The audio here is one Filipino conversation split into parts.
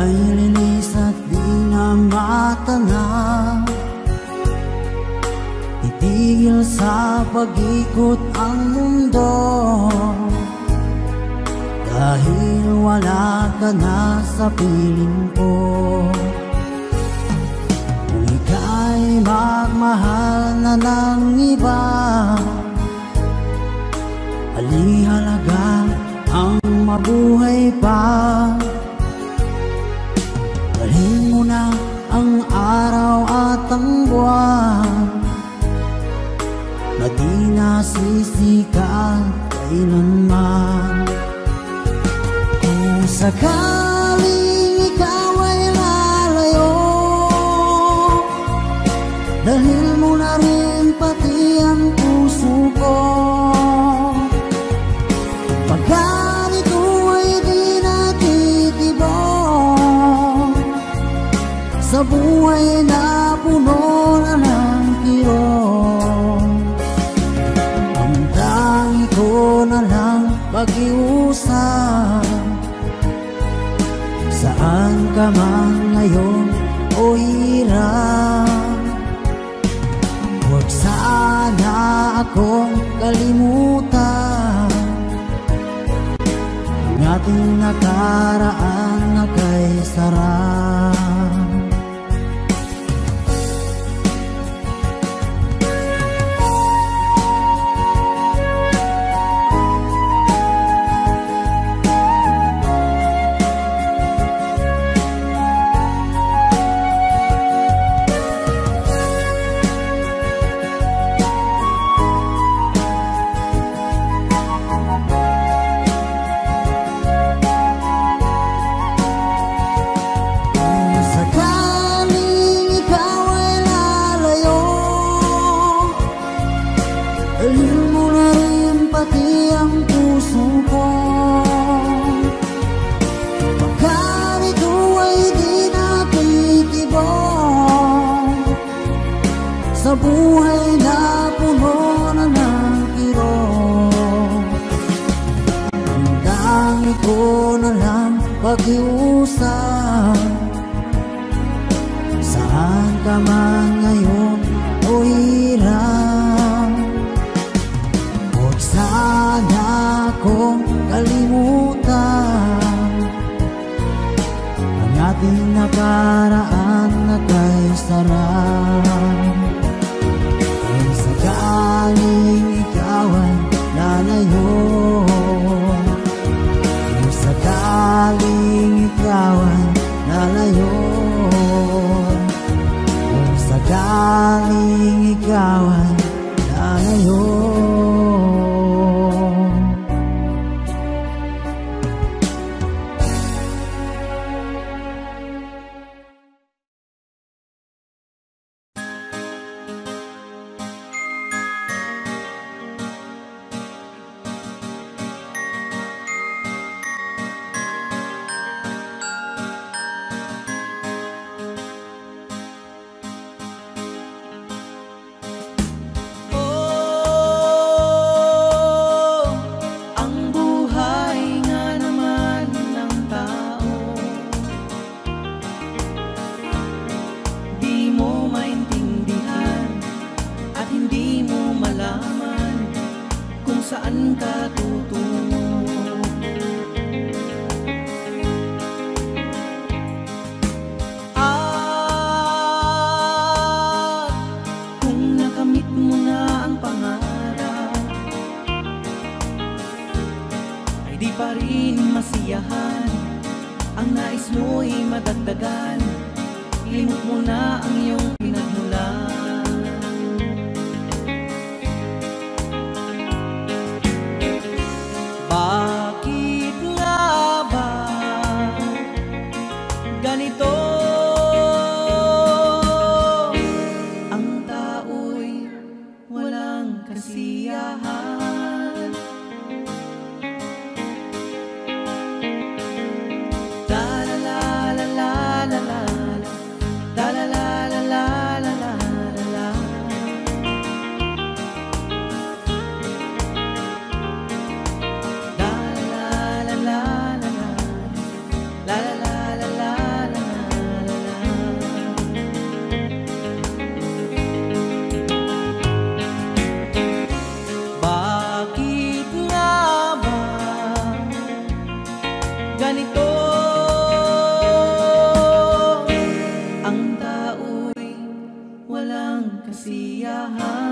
Ika'y linis at di na matanap, titigil sa pag-ikot ang mundo, dahil wala ka na sa piling ko. Kung ika'y magmahal na ng iba, halihalaga ang mabuhay pa. Dalhin mo na ang araw at ang buwan, na di nasisikat kailanman. Kung sakaling ikaw ay lalayo, dalhin mo na rin pati ang puso ko. Pagkarito ay di natitibok sa buhay na puno na ng kirot. Ang tangi ko na lang pag-iusap, saan ka man ngayon o hirap. Huwag sana akong kalimutan, ang ating nakaraan na kay sarap. Sa buhay na puno na ng kirot, ang dami ko na lang pag-iusap, saan ka man ngayon o hirap. Huwag sana akong kalimutan, ang ating nakaraan na kay sarap. Sakaling ikaw ay lalayo, kung sakaling ikaw ay lalayo, kung sakaling ikaw ay lalayo. Saan ka tutungo? At kung nakamit mo na ang pangarap, ay di pa rin masiyahan. Ang nais mo'y madagdagan, limot mo na ang iyong pinagmulan. Bakit nga ba ganito? Ang tao'y walang kasiyahan. La la la la la la la la la la la la. ganito ang tao'y walang kasiyahan.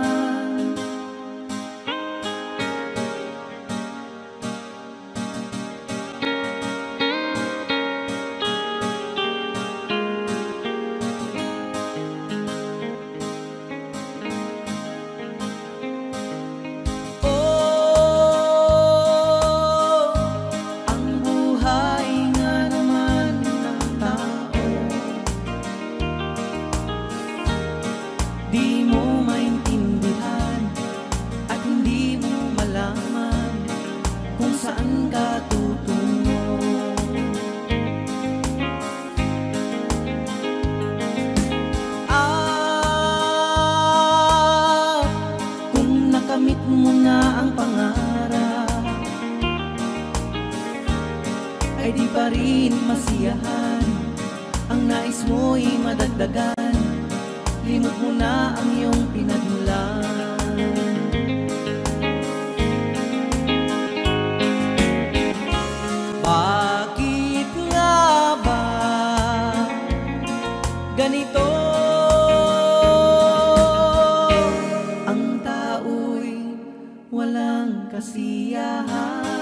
Di mo maintindihan at hindi mo malaman kung saan ka tutungo. Kung nakamit mo na ang pangarap, ay di pa rin masiyahan. Ang nais mo'y madagdagan, limot mo na ang iyong pinagmulan. Bakit nga ba ganito ang tao'y walang kasiyahan?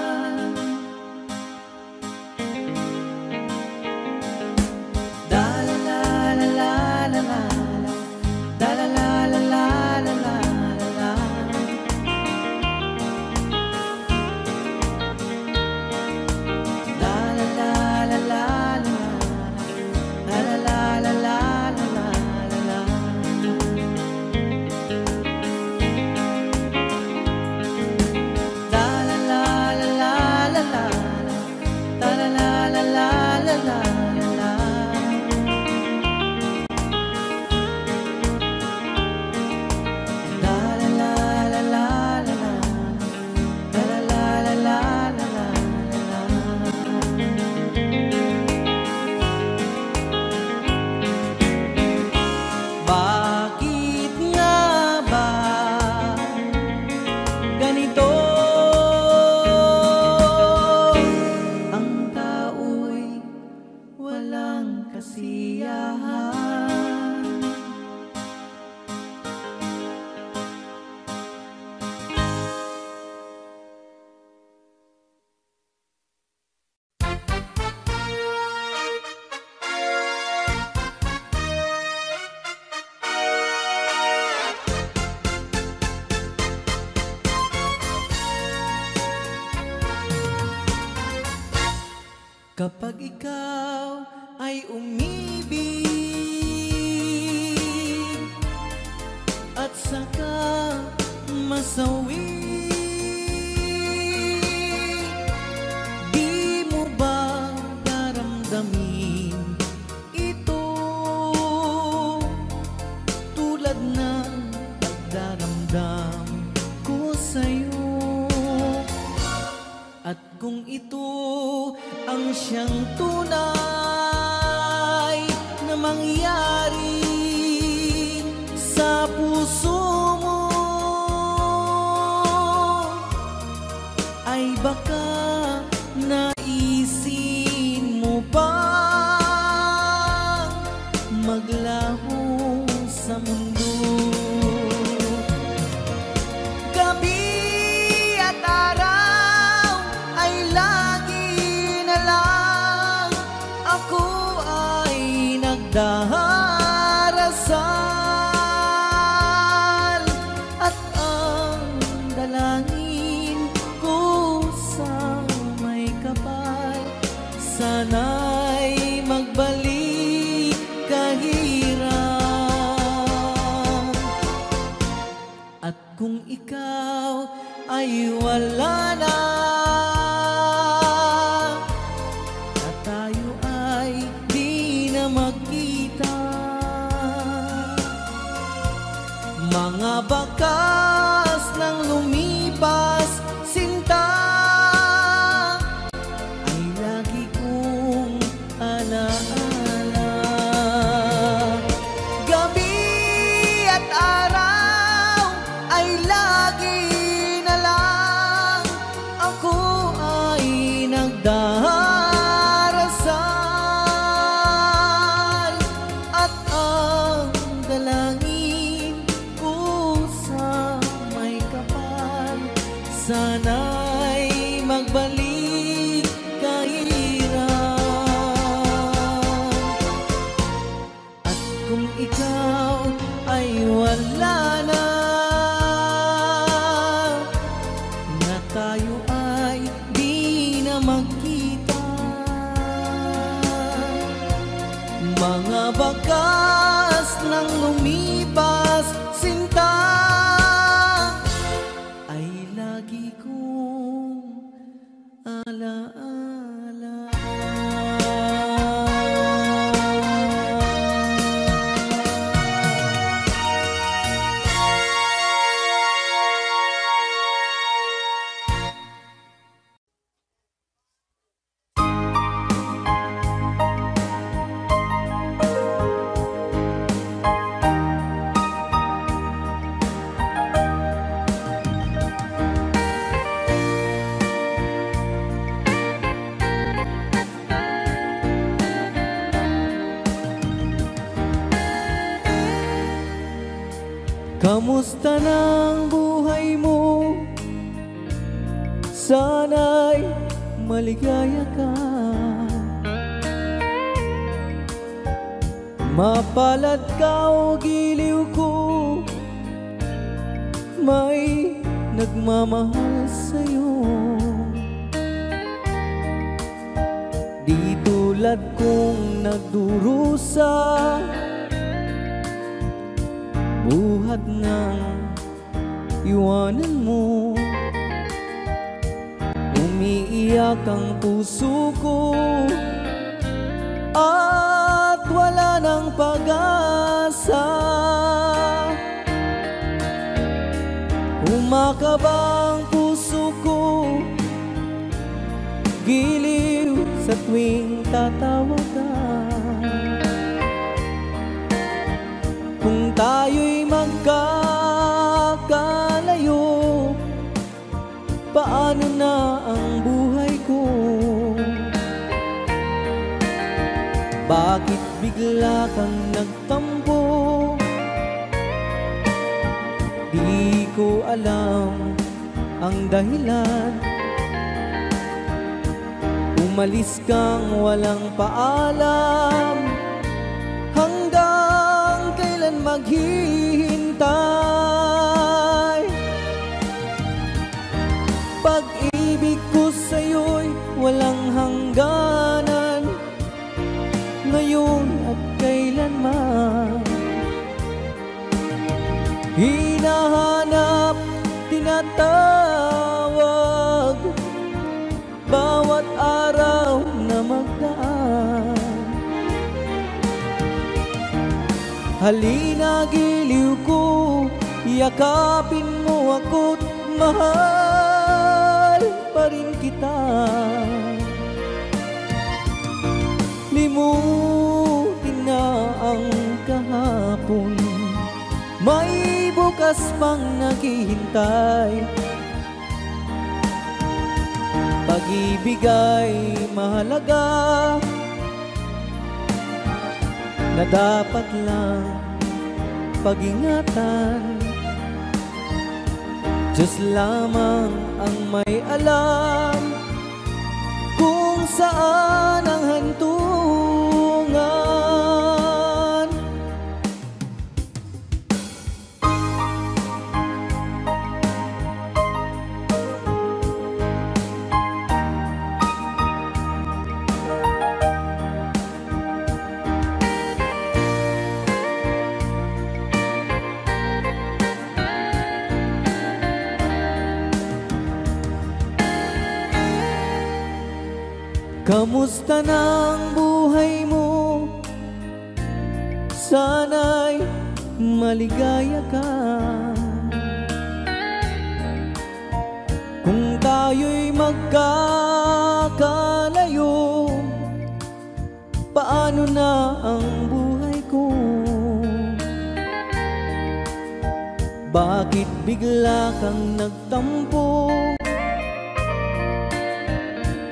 Bakit nga ba ganito ang tao'y walang kasiyahan? Kapag ikaw ay umibig at saka masawi, di mo ba daramdamin ito tulad ng pagdaramdam ko sa'yo? At kung ito ang siyang tunay na mangyari sa puso mo, ay baka naisin mo bang maglaho sa mundo? Gabi at araw ay lagi na lang ako ay nagdarasal, at ang dalangin ko sa may kapal, sana'y magbalik kahirap. At kung ikaw ay wala na, at tayo ay di na magkita, mga bakas ng lumipas sinta ay lagi kong alaala. Gabi at araw ay lagi na lang ako mga bakas ng lumipas, sinta, ay lagi kong alaala. Kamusta ng buhay mo? Sana'y maligaya ka. Mapalad ka o giliw ko, may nagmamahal sa'yo. Di tulad kong nagdurusa, buhat ng iwanan mo. Umiiyak ang puso ko at wala ng pag-asa. Umakabang puso ko, giliw sa tuwing tatawag ka. Kung tayo'y magkakalayo, paano na ang buhay ko? Bakit bigla kang nagtampo? Di ko alam ang dahilan. Umalis kang walang paalam, hanggang kailan maghihintay? Pag-ibig ko sa'yo'y walang hangganan, ngayon at kailanman. Hinahanap, tinatawag, bawat araw na magdaan. Halina giliw ko, yakapin mo ako't mahal pa rin kita. Limutin na ang kahapon, may bukas pang naghihintay. Pag-ibig ay mahalaga, na dapat lang pag-ingatan. Diyos lamang ang may alam kung saan ang hantungan. Kamusta ng buhay mo? Sana'y maligaya ka. Kung tayo'y magkakalayo, paano na ang buhay ko? Bakit bigla kang nagtampo?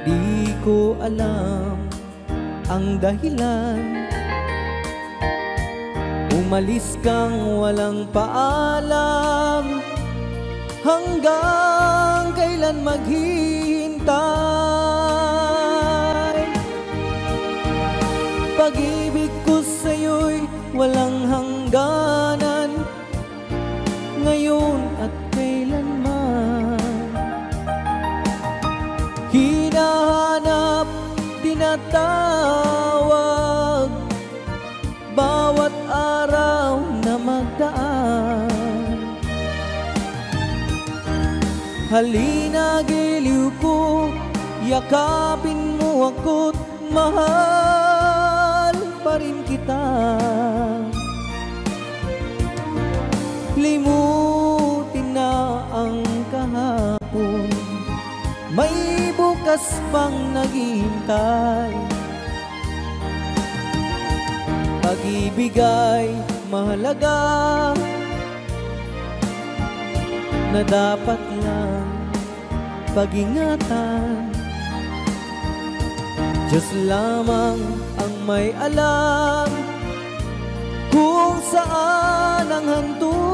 Di ko alam ang dahilan. Umalis kang walang paalam, hanggang kailan maghihintay? Pag-ibig ko sa'yo'y walang hangganan, ngayon at kailanman. Hinahanap, tinatawag, Halina giliw ko, yakapin mo ako't mahal pa rin kita. Limutin na ang kahapon, may bukas pang naghihintay. Pag-ibig ay mahalaga, na dapat lang pag-ingatan. Diyos lamang ang may alam kung saan ang hantungan.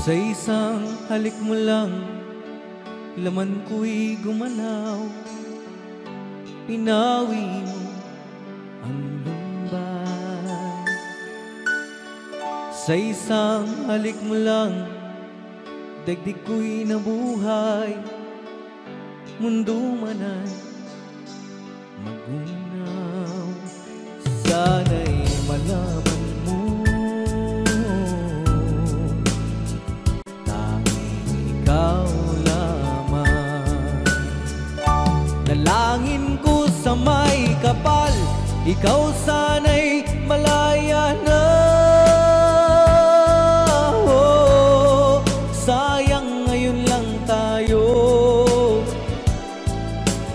Sa isang halik mo lang, laman ko'y gumalaw. Pinawi mo ang lumbay. Sa isang halik mo lang, daigdig ko'y nabuhay. Mundo man ay magunaw. Sana'y malaman ikaw lamang. Nalangin ko sa may kapal, ikaw sana'y malaya na. Oh, sayang ngayon lang tayo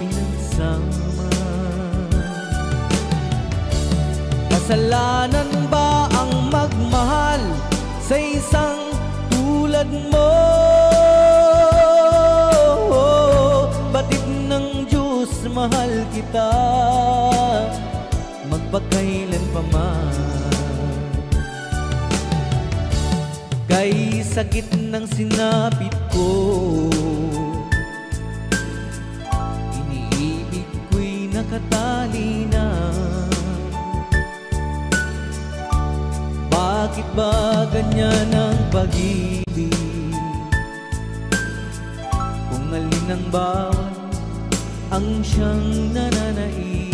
pinagsama. Kasalanan ba ang magmahal sa isang tulad mo? Mahal kita magpakailan pa man. Kay sakit ng sinapit ko, iniibig ko'y nakatali na. Bakit ba ganyan ang pag-ibig? Kung alin ang bawat ang siyang nananaig.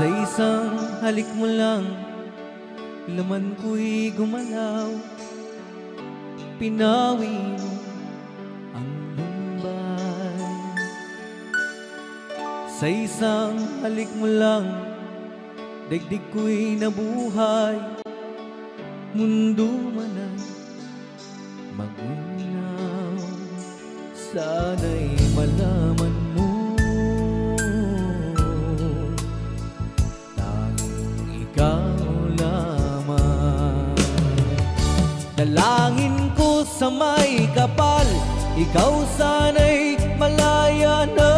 Sa isang halik mo lang, laman ko'y gumalaw. Pinawi mo ang lumbay. Sa isang halik mo lang, daigdig ko'y nabuhay. Mundo man ay magunaw. Sana'y malaman mo ikaw lamang. Dalangin ko sa may kapal, ikaw sana'y malaya na.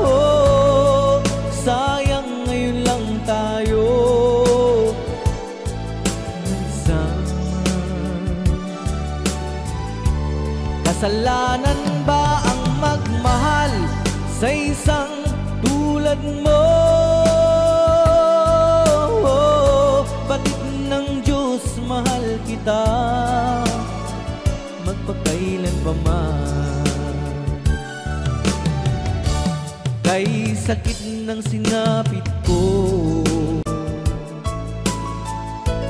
Oh, sayang ngayon lang tayo nagsama. Kasalanan ba ang magmahal sa isang tulad mo? mahal kita magpakailan pa man. Kay sakit ng sinapit ko,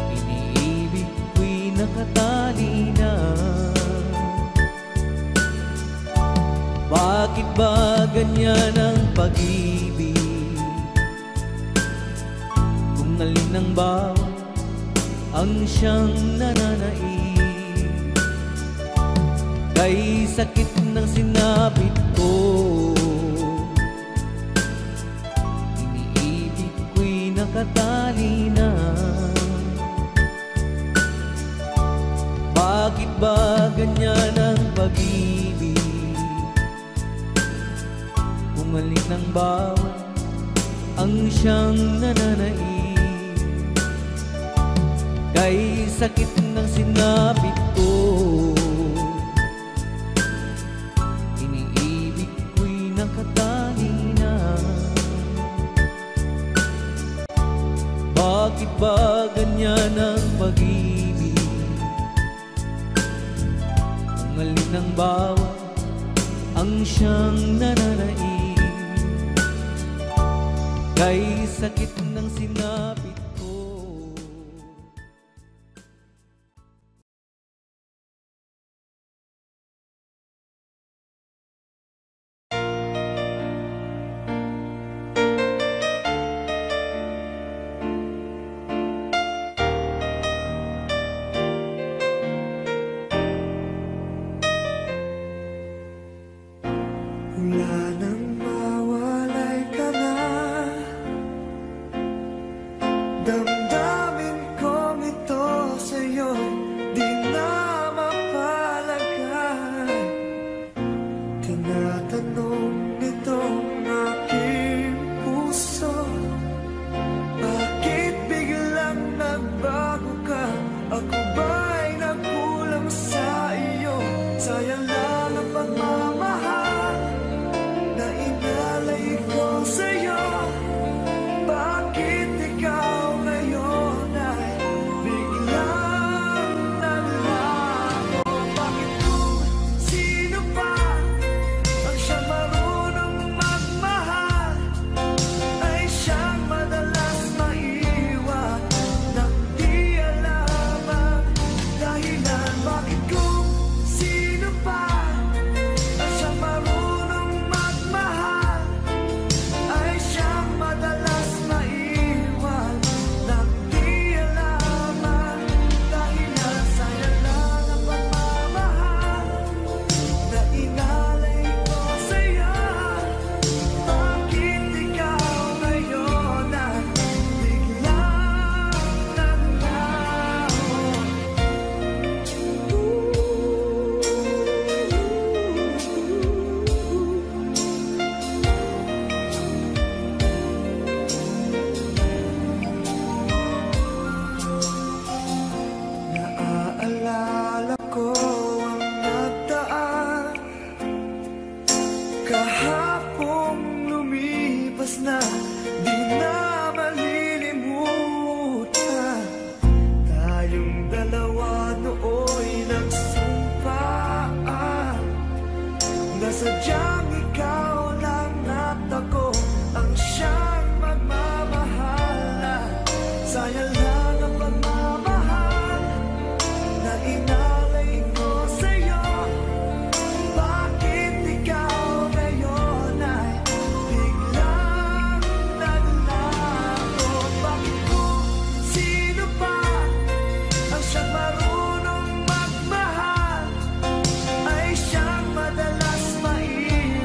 iniibig ko'y nakatali na. Bakit ba ganyan ang pag-ibig? Kung alin ang bawat ang siyang nananaig. Kay sakit ng sinapit ko, iniibig ko'y nakatali na. Bakit ba ganyan ang pag-ibig? Kung alin ang bawat ang siyang nananaig. Kay sakit ng sinapit ko, iniibig ko'y nakatali na. Bakit ba ganyan ang pag-ibig? Kung alin ang bawat ang siyang nananaig. Kay sakit ng sinapit ko. Wala nang mawalay ka na, damdamin kong ito sa'yo di na mapalagay. Tinatanong nitong aking puso, bakit biglang nagbago ka? Ako ba'y nagkulang sa iyo? Sayang lang ang pagmamahal na inalay ko sa'yo. Bakit ikaw ngayon ay biglang nalago? Bakit kung sino pa ang siyang marunong magmahal ay siyang madalas maiwan nang di alam ang dahilan? Bakit kung sino pa ang siyang marunong magmahal ay siyang madalas maiwan nang di alam ang dahilan? Sayang lang ang pagmamahal na inalay ko sa'yo. Bakit ikaw ngayon ay biglang naglaho? Naaalala ko ang nagdaan, kahapong lumipas na, di na malilimutan. Tayong dalawa nooy nagsumpaan na sadyang ikaw lang at ako ang siyang magmamahalan. Sayang lang ang pagmamahal na inalay ko sa'yo. Bakit ikaw ngayon ay biglang naglago? Bakit kung sino pa ang siyang marunong magmahal ay siyang madalas maiwan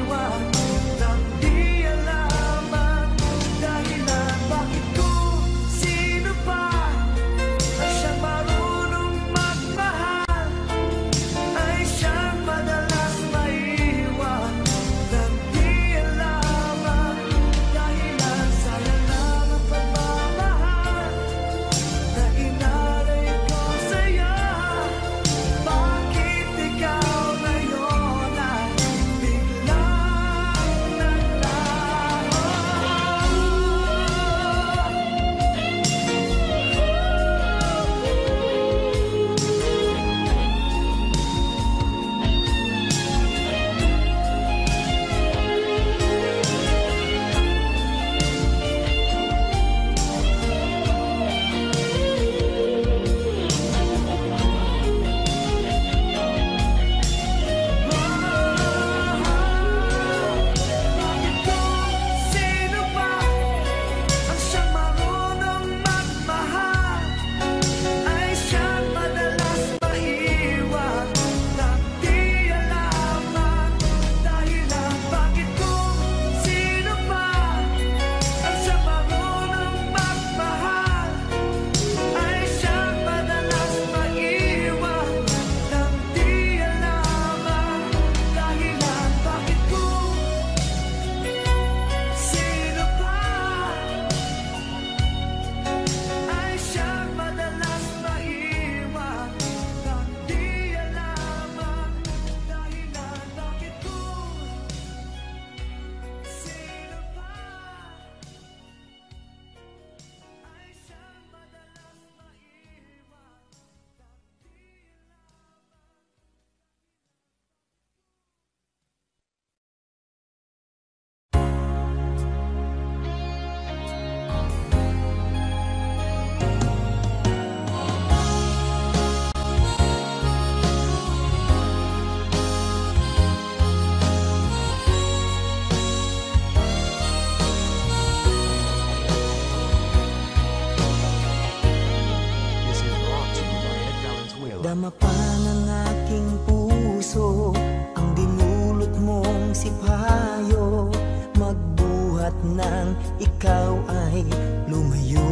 Dama pa ng aking puso ang dinulot mong sipayo, magbuhat ng ikaw ay lumayo.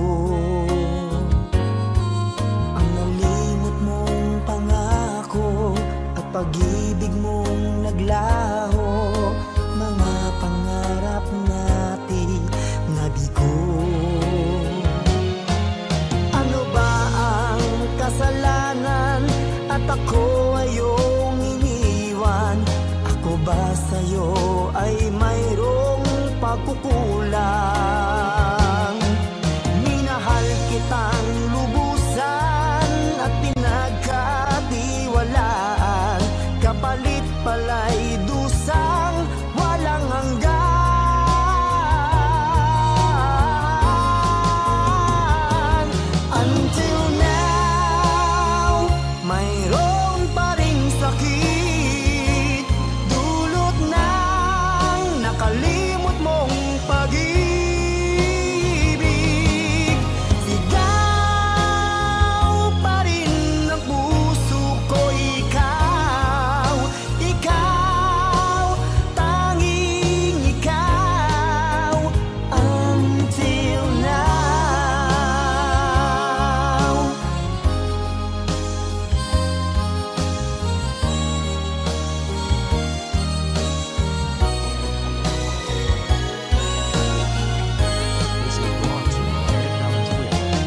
Ang nalimot mong pangako at pag-ibig mong naglaho, mga pangarap natin nabigo. Ano ba ang kasalanan at ako ay iyong iniwan? Ako ba sa'yo ay mayroong pagkukulang? Minahal kitang lubusan at pinagkatiwalaan, kapalit pala'y dusang walang hanggan. Until now, mayroon pa ring sakit, dulot ng nakalimot mong pag-ibig. Sigaw pa rin ang puso ko, ikaw, ikaw, tanging ikaw. Until now.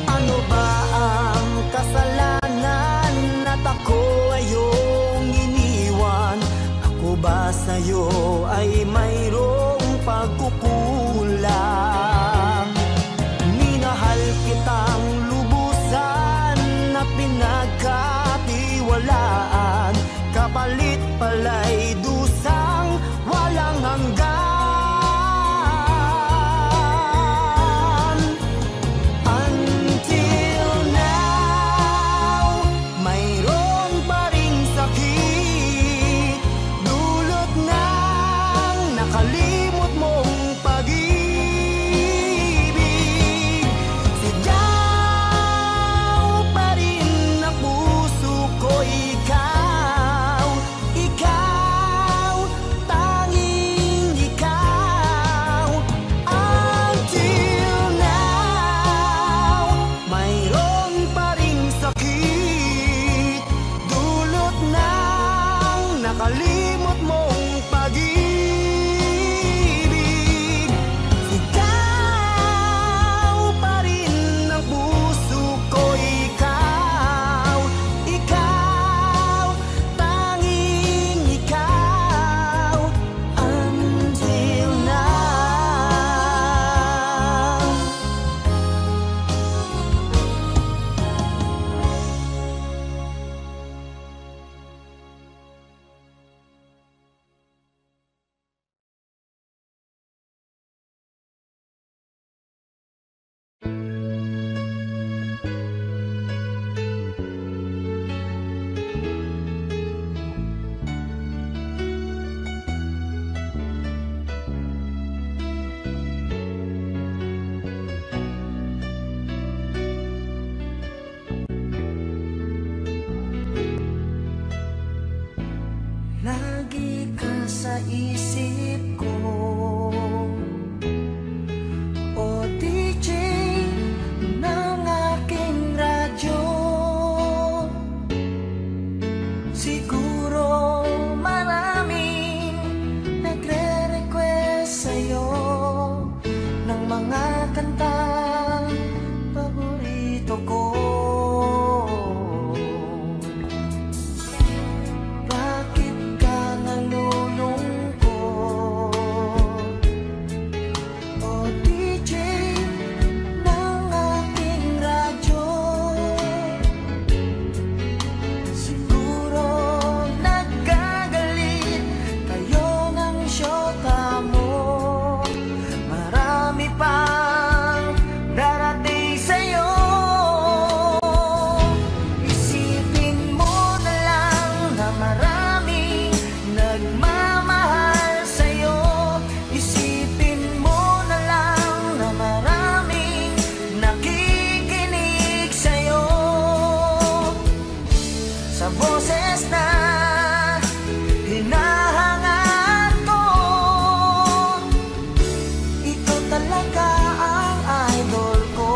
Ano ba ang kasalanan at ako ay iyong iniwan? Ako ba sa'yo ay mayroong pagkukulang? Minahal kitang lubusan at pinagkatiwalaan, kapalit pala'y dusang walang hanggan. Until now, mayroon pa ring sakit, dulot ng nakalimot mong pag-ibig. Sigaw pa rin ang puso ko, ikaw, ikaw, tanging ikaw. Until now, mayroon pa ring sakit, dulot ng nakalimot mong pag-ibig. Sigaw pa rin ang puso ko, ikaw, ikaw, tanging ikaw. Until now. Lagi ka sa isip ko, o DJ ng aking radyo. Siguro maraming nagre-request sa'yo ng mga kantang paborito ko. Bakit ka nalulungkot? sa boses na hinahangad ko. Ikaw talaga ang idol ko.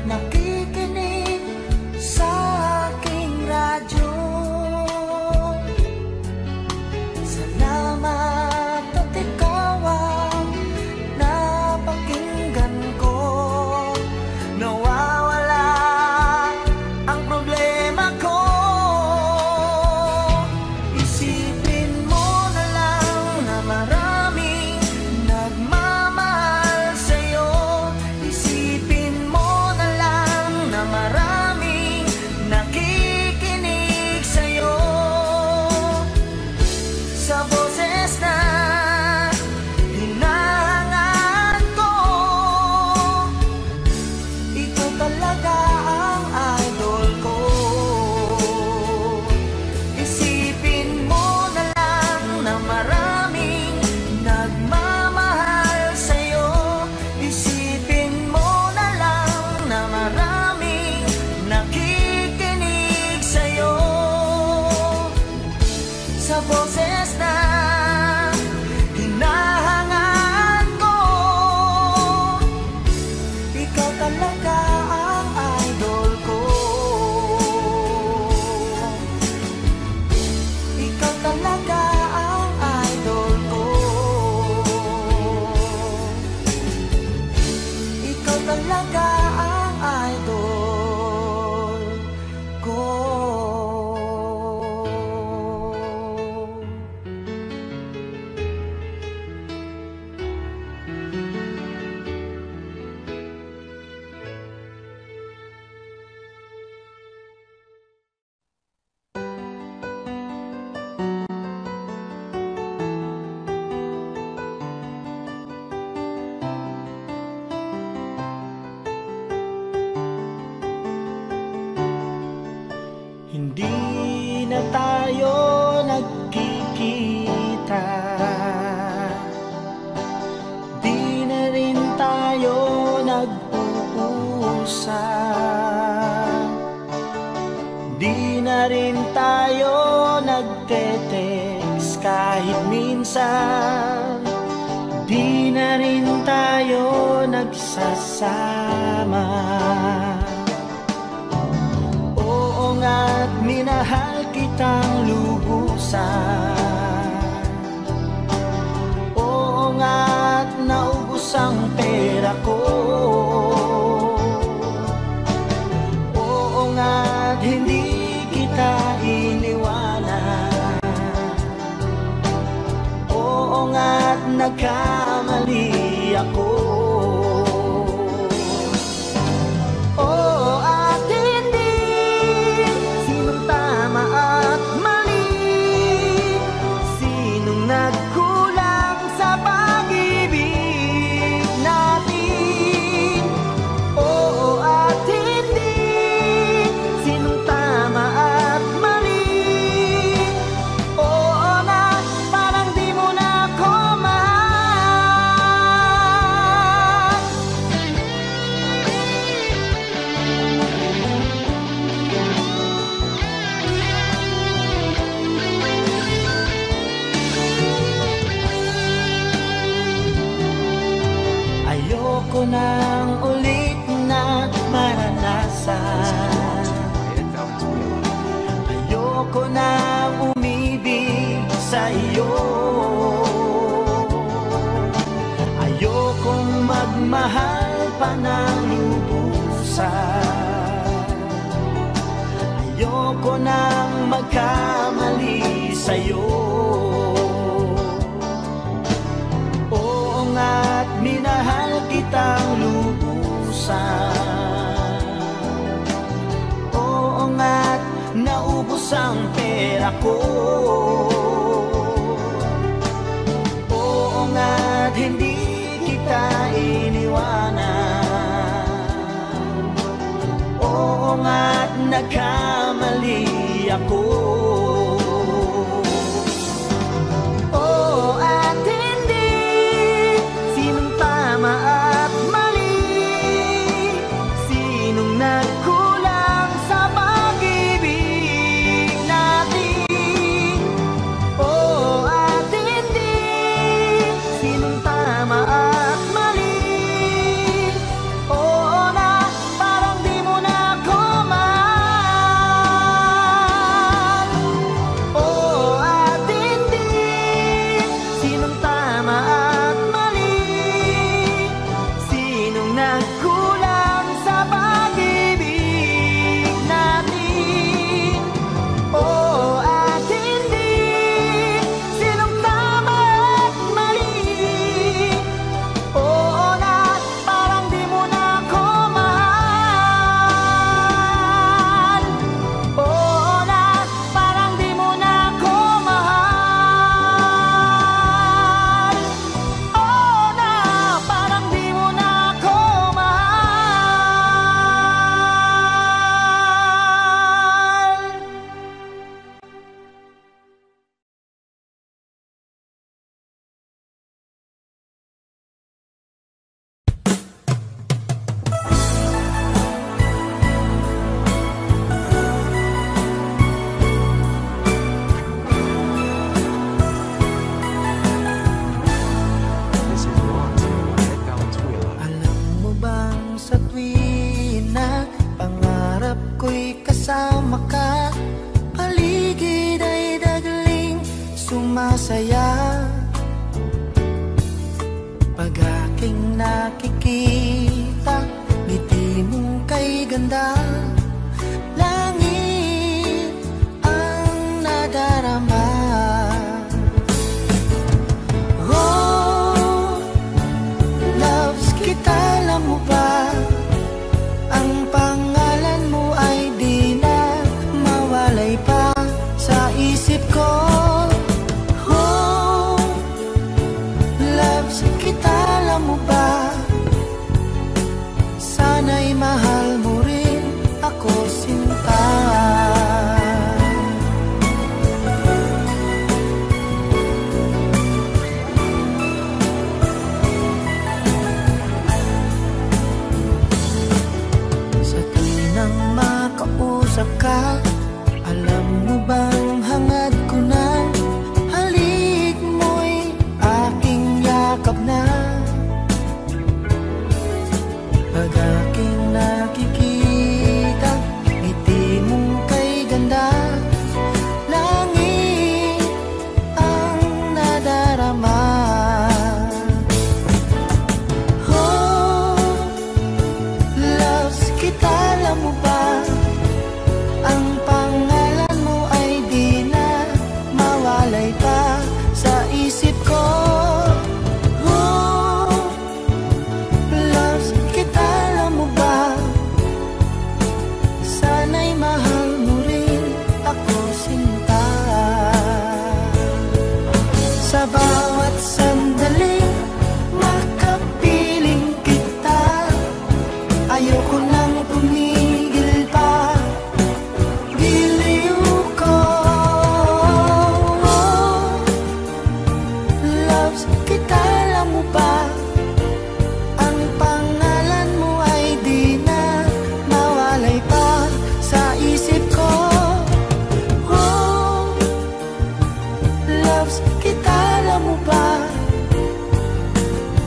Nakikinig sa aking radyo. Salamat at ikaw ang napakinggan ko. Nawawala ang problema ko. Isipin mo na lang na maraming nagmamahal sa'yo. Isipin mo maraming nakikinig sa'yo. Sa boses na hinahangad ko, ikaw talaga ang idol ko. Isipin mo na lang na maraming nagmamahal sa'yo. Isipin mo na lang na maraming nakikinig sa'yo. Sa boses na hinahangad ko, ikaw talaga ang idol ko. Ikaw talaga ang idol ko. Ikaw talaga ang idol ko. Hindi na tayo nagkikita, di na rin tayo nag-uusap, di na rin tayo nagte-text kahit minsan, di na rin tayo nagsasama. At minahal kitang lubusan. Oo nga't naubos ang pera ko. Oo nga't hindi kita iniwanan. Oo nga't nagkamali ako. Ayoko nang ulit na maranasan. Ayoko nang umibig sa iyo. Ayokong magmahal pa ng lubusan. Ayoko nang magkamali sa'yo. Oo ang pera ko. Oo nga't hindi kita iniwanan. Oo nga't nagkamali ako. Oo at hindi, sinong tama at mali, sinong nagkulang sa pag-ibig natin. Oo at hindi, sinong tama at mali. Oo na, parang di mo na ako mahal. Oo at hindi, sinong tama at mali, sinong nagkulang sa pag-ibig natin. Oo at hindi, sinong tama at mali. Oo na, parang di mo na ako mahal. Oo na, parang di mo na ako mahal. Oo na, parang di mo na ako mahal. This is Ron at Valenzuela. Alam mo bang sa tuwing na pangarap ko'y kasama ka, paligid ay dagling sumasaya. Pag aking nakikita, ngiti mong kay ganda, langit ang nadarama. Oh, loves kita, alam mo ba? Ang pangalan mo ay di na mawalay pa sa isip ko. Oh, loves kita, alam mo ba? Sana'y mahal mo rin ako, sinta. Sa tuwing makausap ka, alam mo bang hangad ko na halik mo'y aking yakap na. Pag aking nakikita, ngiti mong kay ganda, langit ang nadarama. Oh, loves kita, alam mo ba? Ang pangalan mo ay di na mawalay pa sa isip ko. Oh, loves kita, alam mo ba? Sana'y mahal mo rin ako, sinta. Sa bawat sandali, makapiling kita, ayoko nang tumigil pa. Giliw ko. Loves kita, alam mo ba? Ang pangalan mo ay di na mawalay pa sa isip ko. Oh, loves kita, alam mo ba?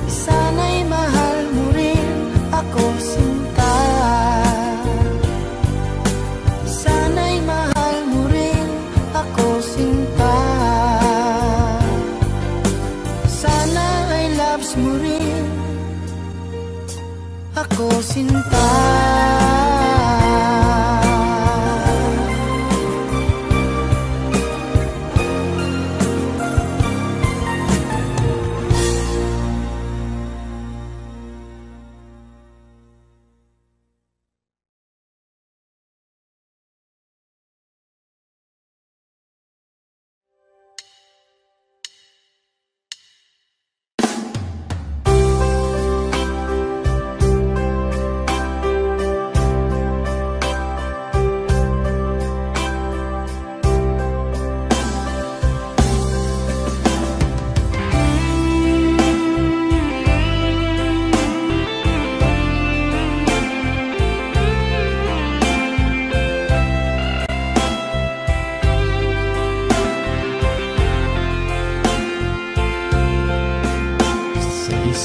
Sana'y mahal mo rin ako, sinta. Sana'y mahal mo rin ako, sinta. Sana ay loves mo rin ako, sinta.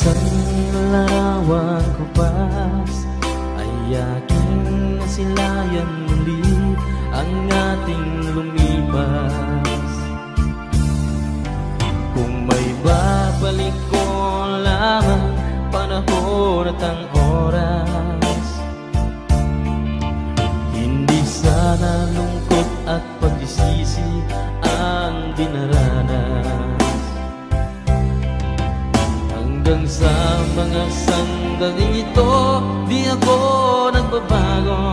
isang larawan ko pas ay aking nasilayan muli ang ating lumipas. Kung may babalik ko lamang panahon at ang oras, hindi sana lungkot at pagsisisi ang dinaranas. Hanggang sa mga sandaling ito, di ako nagbabago.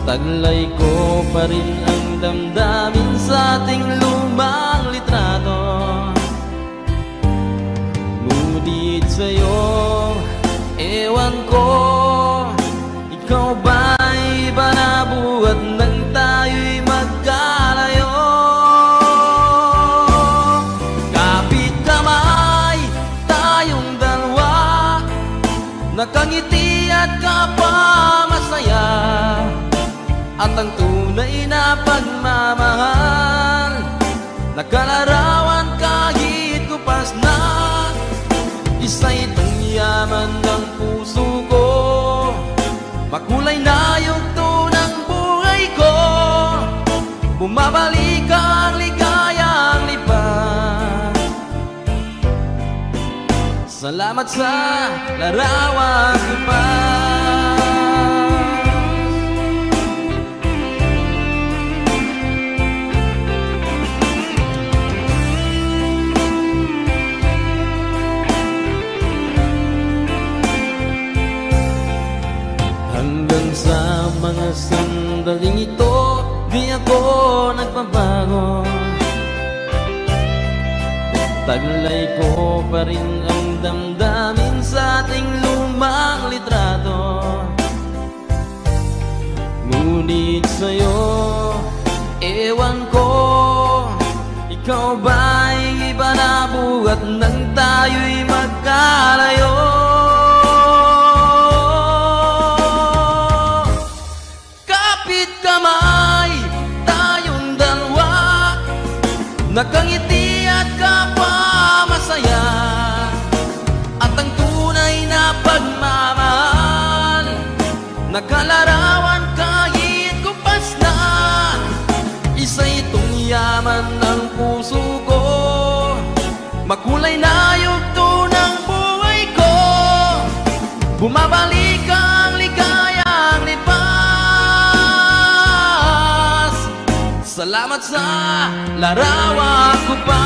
Taglay ko pa rin ang damdamin sa ating lumang litrato. Ngunit sa'yo, ewan ko, ikaw ba'y iba na buhat nang tayo'y magkalayo? Kapit kamay, tayong dalawa, nakangiti at kapamasaya, at ang tunay na pagmamahal, nakalarawan kahit kupas na. Isa itong yaman ng puso ko, makulay na yugto ng buhay ko. Bumabalik ang ligayang lipas. Salamat sa larawan ko pa. Hanggang sa mga sandaling ito, di ako nagbabago. Taglay ko pa rin ang damdamin sa ating lumang litrato. Ngunit sa'yo, ewan ko, ikaw ba'y iba na buhat nang tayo'y magkalayo? Nakangiti at kapamasaya, at ang tunay na pagmamahal, nakalarawan kahit kupas na. Isa itong yaman ng puso ko, makulay na yugto ng buhay ko. Bumabalik ang ligayang lipas. Salamat sa larawan ko pa.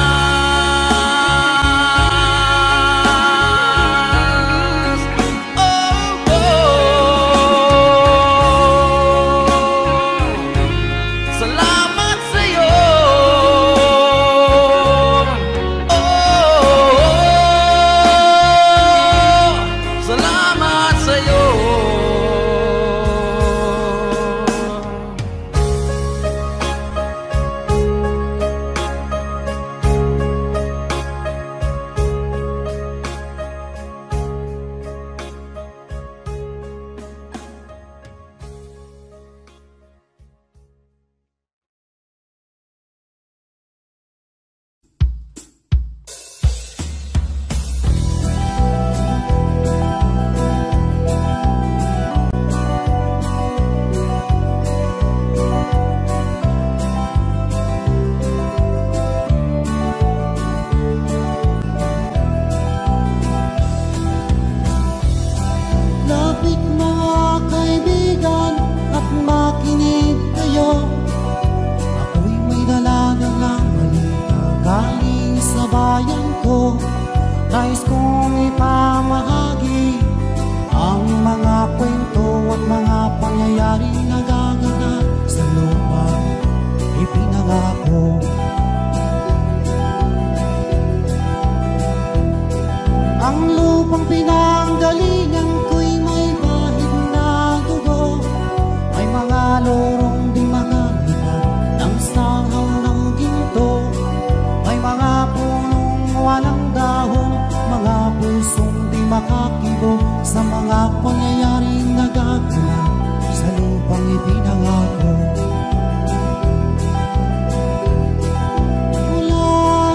Nais kong ipamahagi ang mga kwento at mga pangyayaring nagaganap sa lupang ipinangako. Ang lupang pinanggalingan ko'y may bahid na dugo, may mga lorong di makalipat ng sangaw ng ginto, may mga punong walang dahon, mga pusong di makakibo sa mga pangyayaring nagaganap sa lupang ipinangako. Mula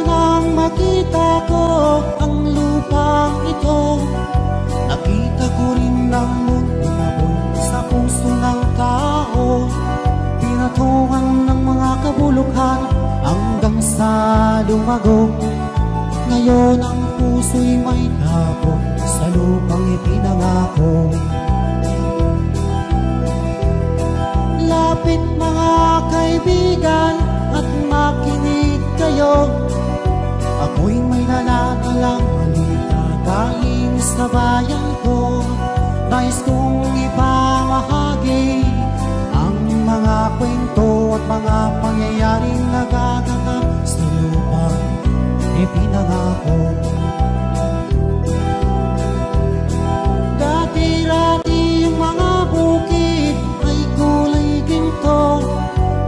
nang makita ko Ngayon ang puso'y may dako sa lupang ipinangako. Lapit mga kaibigan at makinig kayo. Ako'y may daladalang balita galing sa bayan ko. Nais kong ipamahagi ang mga kwento at mga pangyayaring nagaganap sa lupang ipinangako. Dati-rati ang mga bukid ay kulay ginto.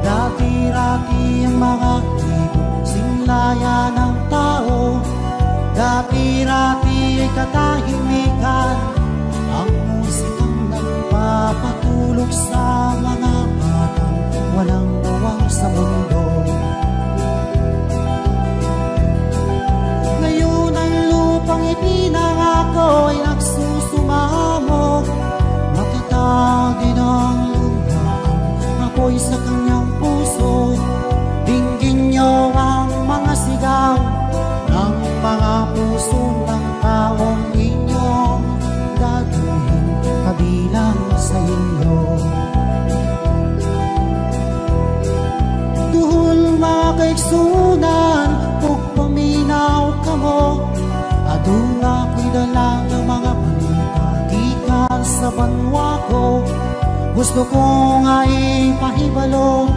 Dati-rati ang mga ibon sinlaya ng tao. Dati-rati ay katahimikan ang musikang nagpapatulog sa mga batang walang uwang sa mundo. Ngayon ang lupang ipinangako ay nagsusumamo. Matatag din ang luhaan, ako'y sa kanyang puso. Dinggin niyo ang mga sigaw ng mga puso ng taong inyong gagawin kabilang sa inyo. Duhol mga kaigsunan, pagpaminaw ka mo. Aduna ko'y dala ng mga balita gikan sa banwa ko. Gusto ko nga ipahibalo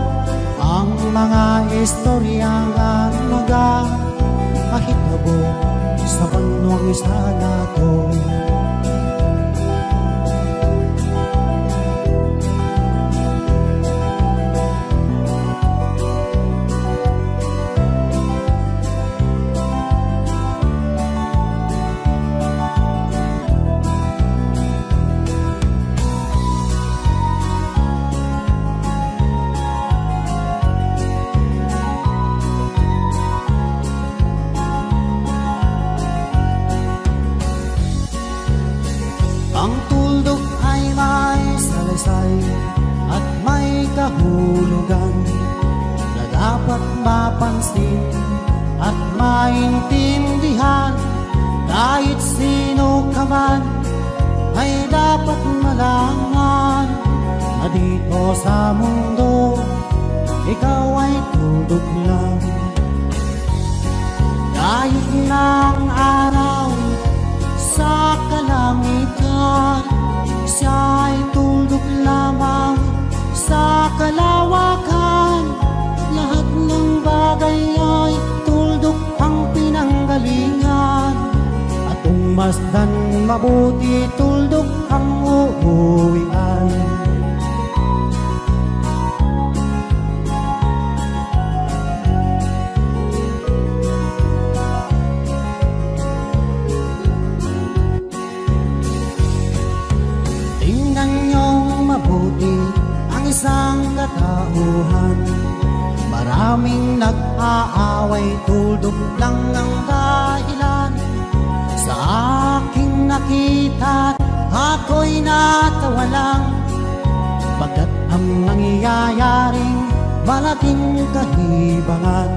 ang mga istorya nga nagakahitabo sa banwang isa nato. At may kahulugan na dapat mapansin at maintindihan. Kahit sino ka man ay dapat malaman na dito sa mundo ikaw ay tuldok lang. Kahit ng araw sa kalangitan, siya ay tuldok lamang sa kalawakan. Lahat ng bagay ay tuldok ang pinanggalingan. At kung masdan mabuti, tuldok ang uuwian. Mabuti ang isang katauhan. Maraming nag-aaway, tuldok lang ang dahilan. Sa aking nakita, ako'y natawa lang. Pagkat ang nangyayaring malaking kahibangan.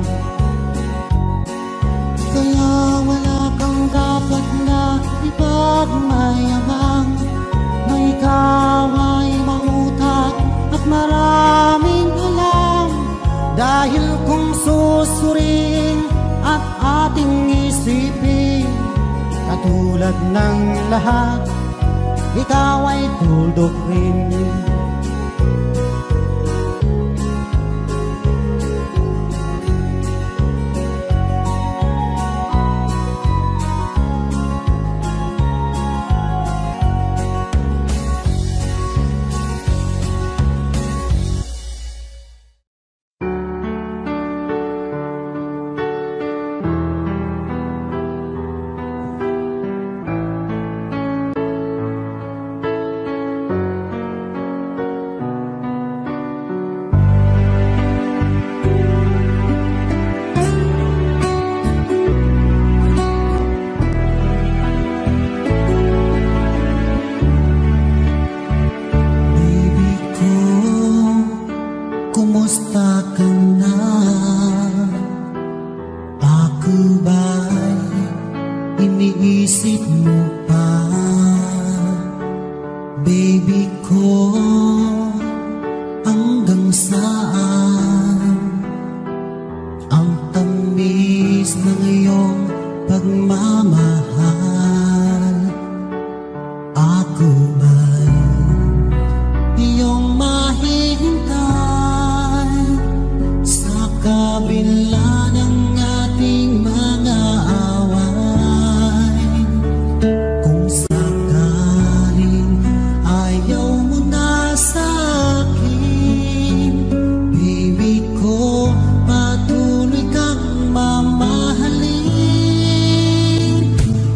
Kaya wala kang dapat na ipagmayabang, na ikaw ay mautak at maraming alam. Dahil kung susurin at ating isipin, katulad ng lahat, ikaw ay tuldok rin. Iniisip mo pa, baby ko, hanggang saan ang tamis ng iyong pagmamahal? Ako ba'y iyong mahihintay sa kabila ng ating mga away? Kung sakaling ayaw mo na sa akin, baby ko, patuloy kang mamahalin.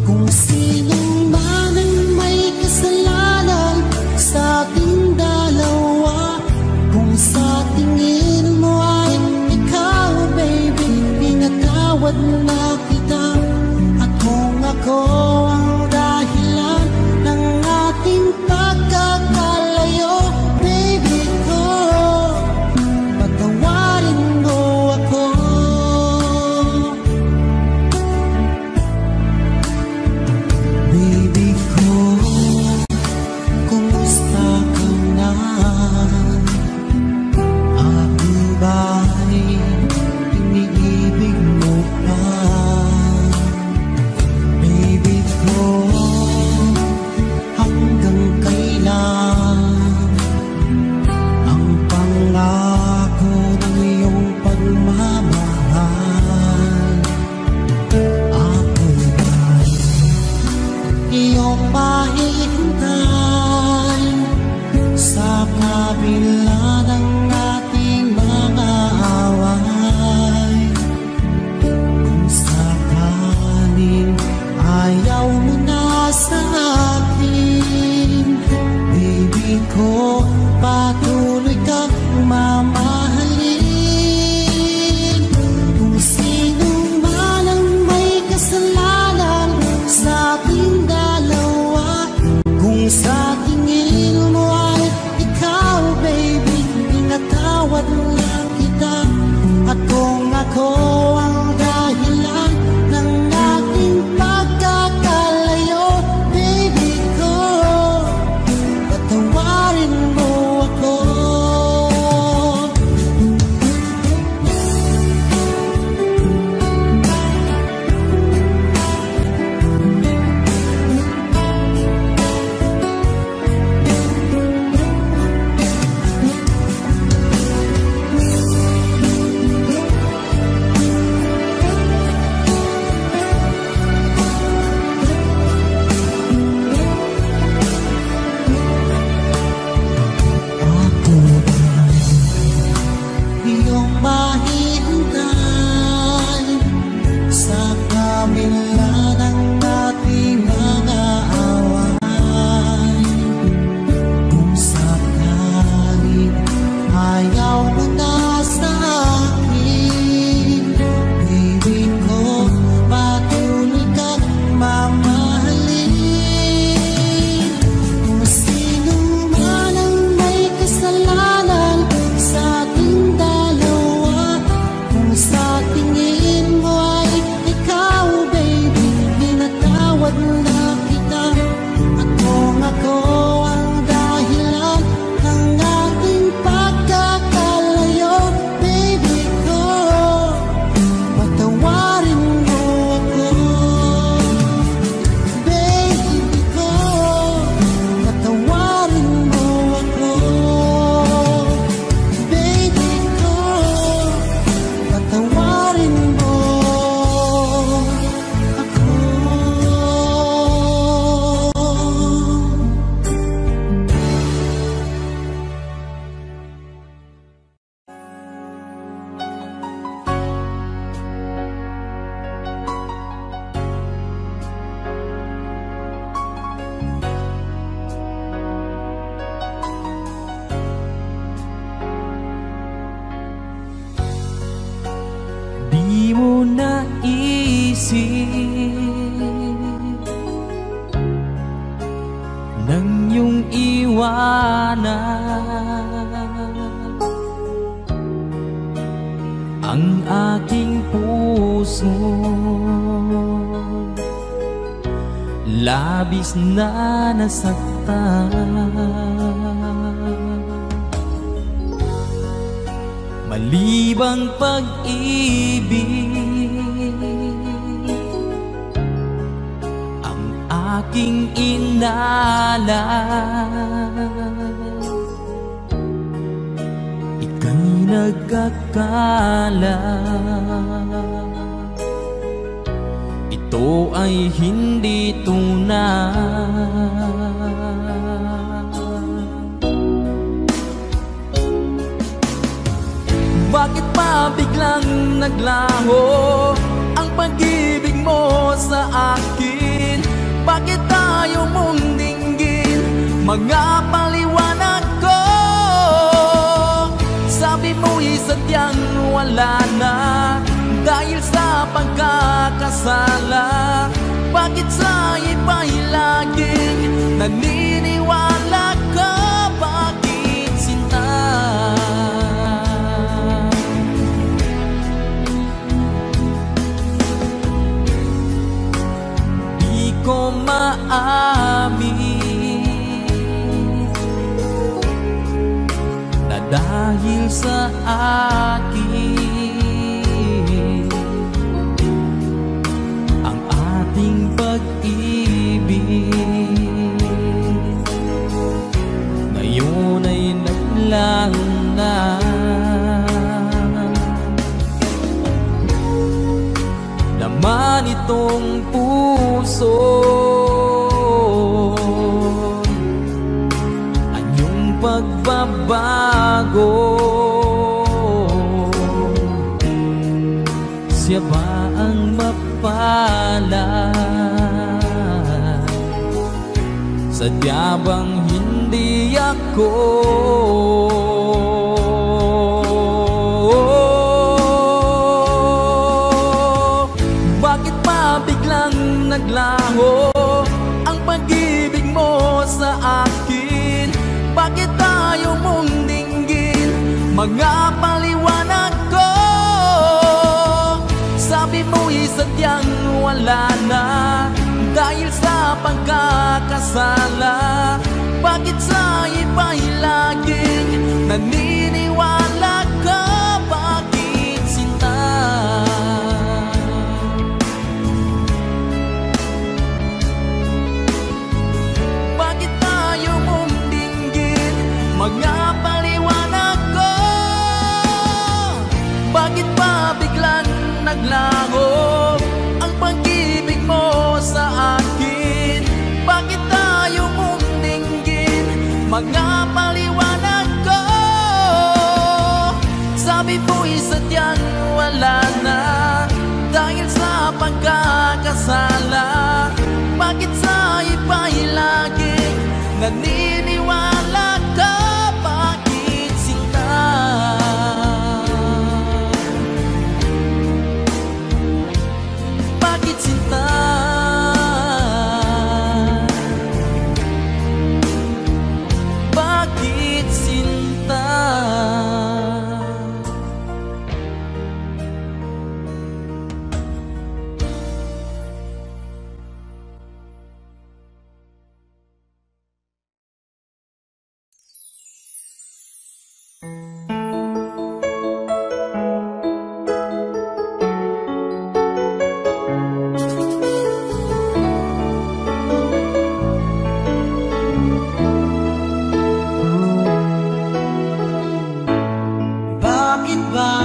Kung sino man ang may kasalanan sa ating dalawa, kung sa tingin mo ay ikaw, baby, pinatawad na kita. At kung ako ang dahilan ng ating pagkakalayo, baby ko, patawarin mo ako. Baby ko, kumusta ka na? Ako ba'y iniibig mo pa? Baby ko, hanggang kailan ang pangako ng iyong pagmamahal? Ako ba'y iyong mahihintay sa kabila ng ating mga away? Kung sakaling ayaw mo na sa akin, baby ko, patuloy kang mamahalin. Kung sino man ang may kasalanan sa ating dalawa, kung sa tingin mo ay ikaw, baby, pinatawad lang kita. At kung ako ang dahilan ng ating pagkakalayo, baby ko, patawarin mo ako. Ako ba'y iyong mahihintay sa kabila ng ating mga away? Kung sakaling ayaw mo na sa akin, baby ko, patuloy kang mamahalin. Kung sino man ang may kasalanan sa ating dalawa, kung sa tingin mo ay ikaw, baby, pinatawad na kita. At kung ako ang dahilan ng ating pagkakalayo, baby ko, patawarin mo ako. Baby ko, patawarin mo ako. Baby ko, patawarin mo ako. Di mo naisip nang iyong iwanan ang aking puso. labis na nasaktan. Malibang pag-ibig ang aking inalay. Ika'y nagkakala ito ay hindi tunay. Bakit pa biglang naglaho ang pag-ibig mo sa akin? Bakit tayo mong dinggin mga paliwanag ko? Sabi mo'y sadyang wala na dahil sa pagkakasala. Bakit sa iba'y laging naniniwala ka? Bakit sinta? Di ko maamin na dahil sa akin ang ating pag-ibig ngayon ay naglaho na. Laman itong puso anyong pagbabago. Siya ba ang mapalad? Sadya bang hindi ako? Bakit pa biglang naglaho ang pag-ibig mo sa akin? Bakit tayo mong dinggin mga paliwanag ko? Sabi mo'y sadyang wala na dahil sa pagkakasala. Bakit sa iba'y laging naniniwala ka? Bakit sinta? Bakit tayo mong dinggin mga paliwanag ko? Bakit pa biglang naglaho ang pag-ibig mo sa akin? Bakit tayo mong dinggin mga paliwanag ko? Sabi mo'y sadyang wala na dahil sa pagkakasala. Bakit sa iba'y laging naniniwala ka? Bakit sinta? Bakit sinta? Bakit sinta? Bakit ba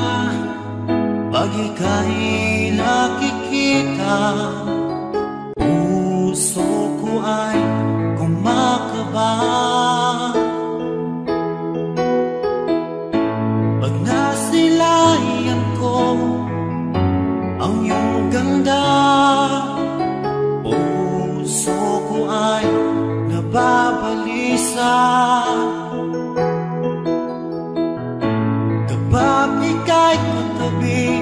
pag ika'y nakikita, puso ko ay kumakaba? Pag nasilayan ko ang iyong ganda, puso ko ay nababalisa. Kapag ika'y katabi,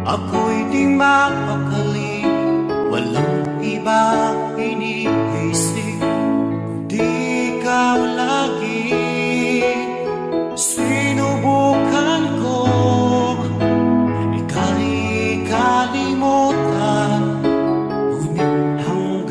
ako'y di mapakali. Walang iba iniisip, kundi ikaw lagi. Sinubukan ko ika'y kalimutan, ngunit hanggang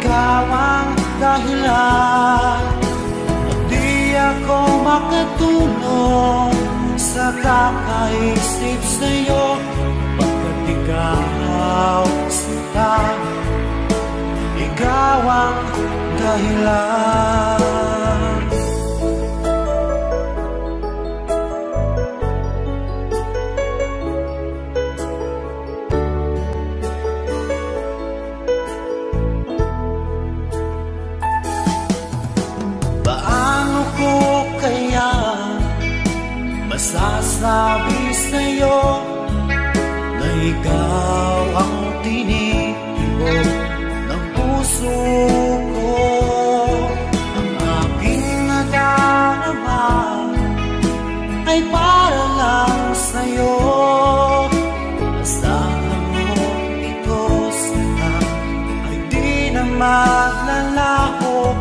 ikaw ang dahilan. Di ako makatulog sa kakaisip sa'yo, pagkat ikaw sinta, ikaw ang dahilan. Paano ko kaya masasabi sa'yo na ikaw ang tinitibok ng puso ko? Ang aking nadarama ay para lang sa'yo. Asahan mo ito sana ay di na maglalaho,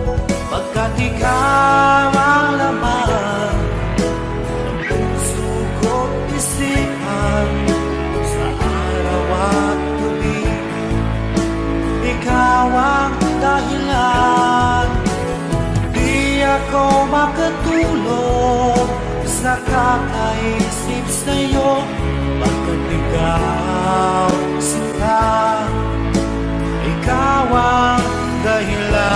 pagkat ikaw ang laman ng puso ko't isipan sa araw at gabi. Ikaw ang dahilan. Di ako makatulog sa kakaisip sa'yo, pagkat ikaw sinta, ikaw ang dahilan.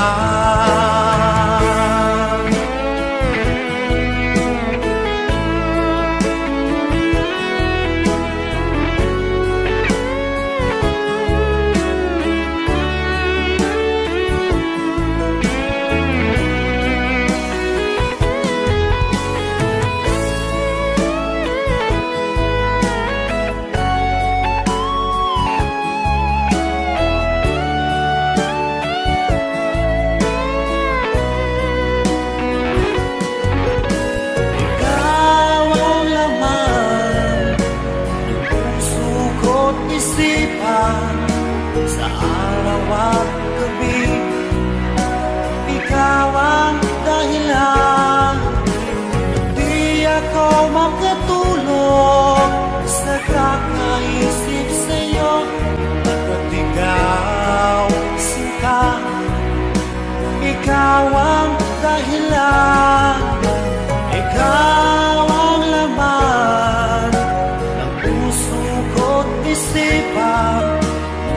Sa araw at gabi, ikaw ang dahilan. Di ako makatulog sa kakaisip sa'yo, pagkat ikaw sinta, ikaw ang dahilan. Ikaw ang laman ng puso ko't isipan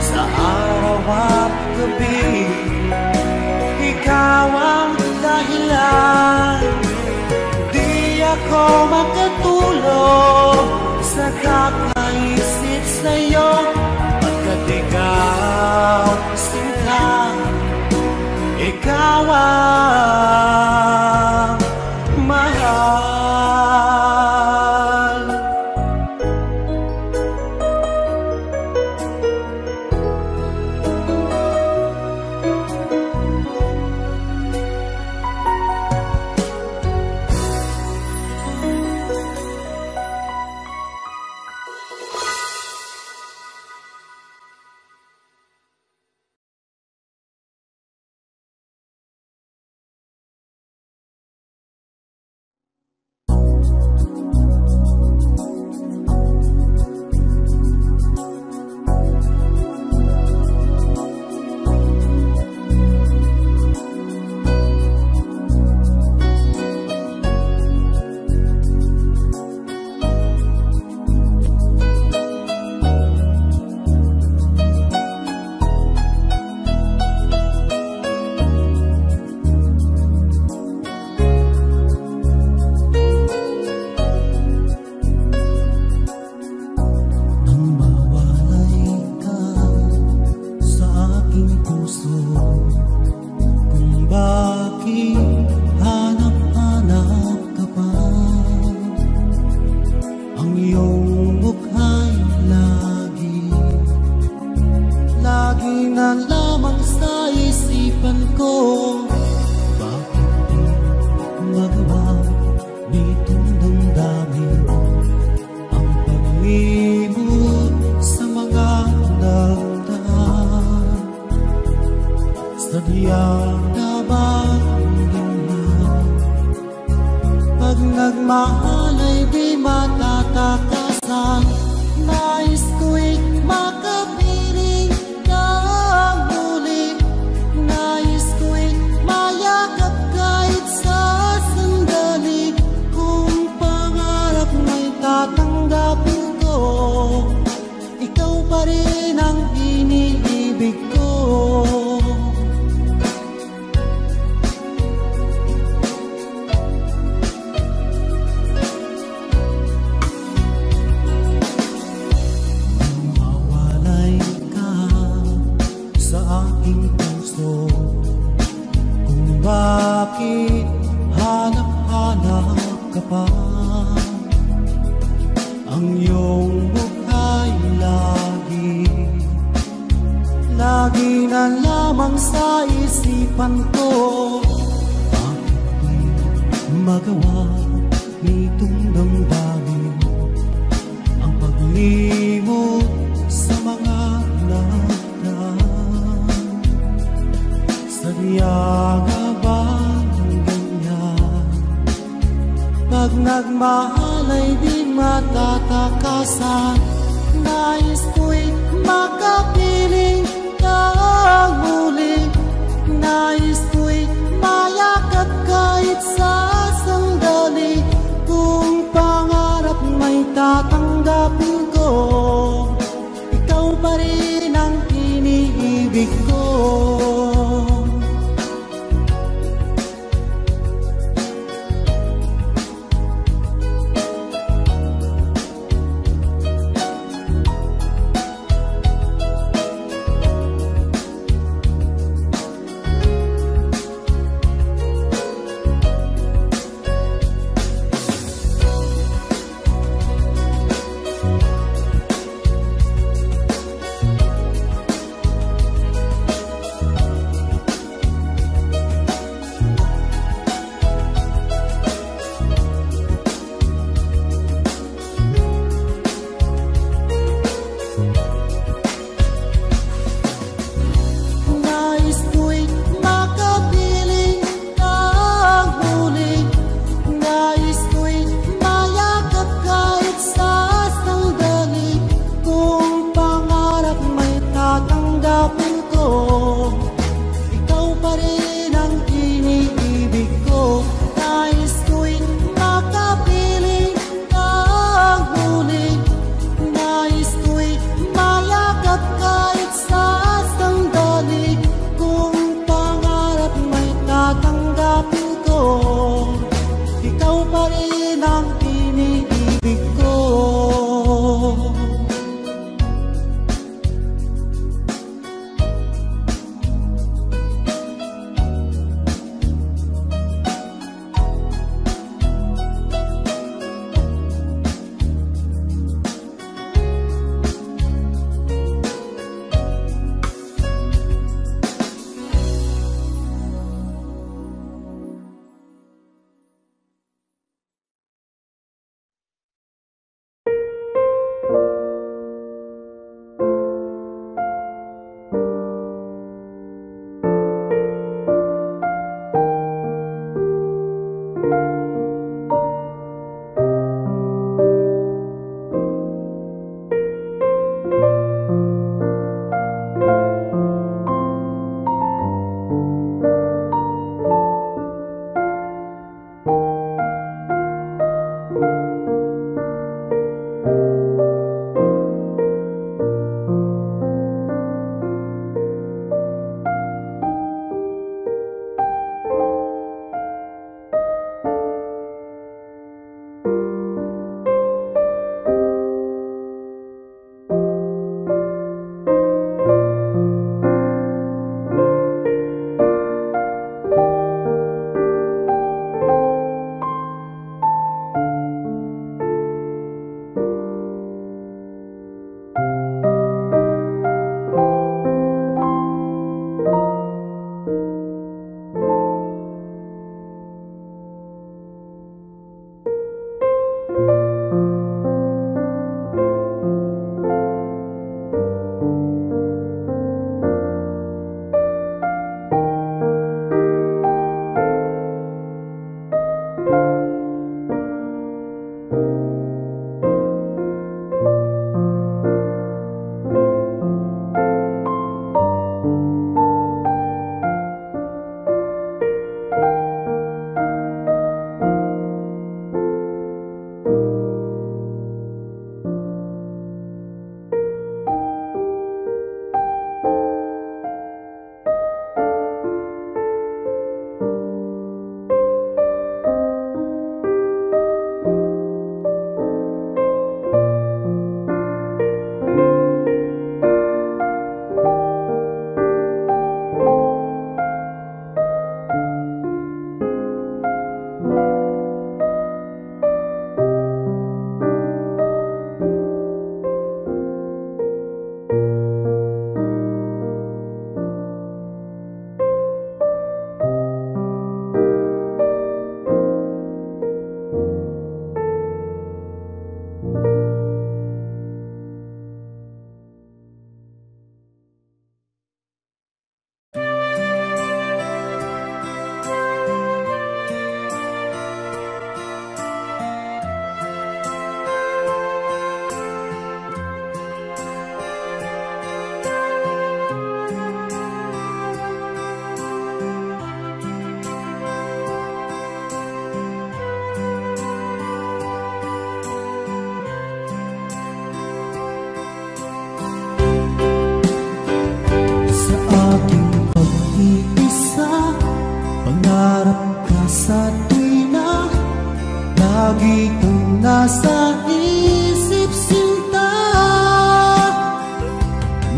sa araw at gabi. Ikaw ang dahilan. Di ako makatulog sa kakaisip sa'yo, pagkat ikaw sinta, ikaw ang mahal. Nagmahal ay di matatakasan. Nais ko'y makapiling na muli, na Bakit hanap-hanap ka pa? Ang iyong mukha'y lagi na lamang sa isipan ko. Bakit di magawa nitong damdamin ang paglimot sa mga nagdaan? Sadya nga ba ganyan? Pag nagmahal ay di matatakasan. Nais ko'y makapiling kang muli. Nais ko'y mayakap kahit sa sandali. Kung pangarap may tatanggapin ko, ikaw pa rin ang iniibig ko.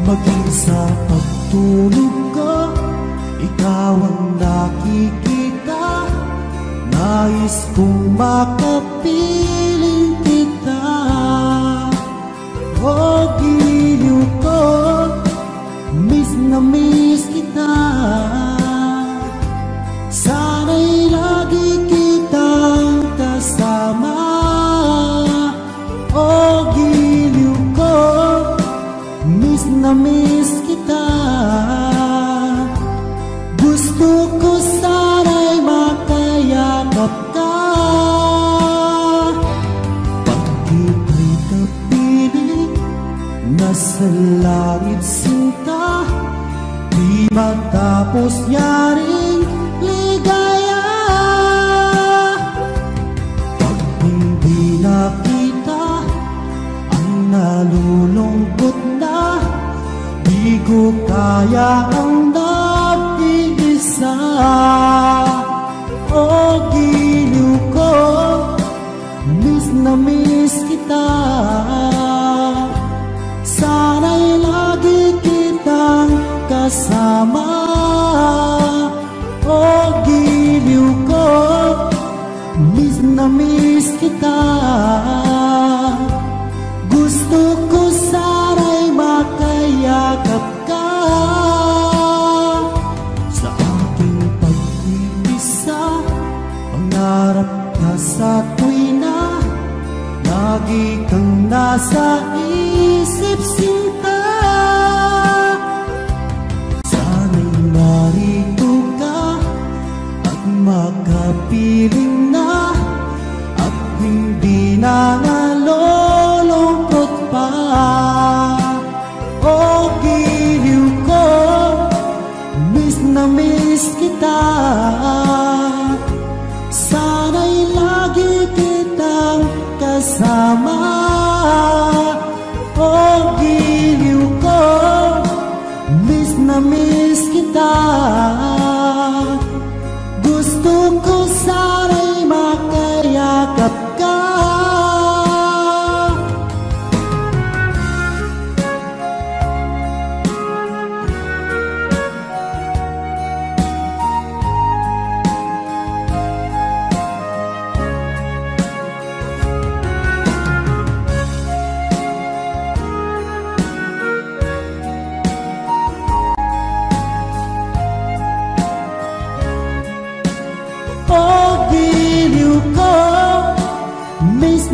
Maging sa pagtulog ko, ikaw ang nakikita. Nais kong makapiling kita. O giliw ko, miss na miss kita. Sana'y lagi kitang kasama. O giliw ko, miss na miss kita. Gusto ko sana'y makayakap ka. Pag-ibig kapiling, nasa langit sinta. Di matapos yaring ligaya. Pag hindi nakita, ang nalulungkot na. Di ko kaya ang nag-iisa. O giliw ko, miss na miss kita. Sana'y lagi kitang kasama. O giliw ko, miss na miss kita. Gusto ko sana'y makayakap ka. Sa aking pag-ibisa, pangarap ka sa tuwina. Lagi kang nasa isip sinta. Sana'y narito ka at makapiling na. At hindi na nalulungkot pa. O giliw ko, miss na miss kita. Sana'y lagi kitang kasama. O giliw ko, miss na miss kita. Gusto ko sana'y makayakap ka.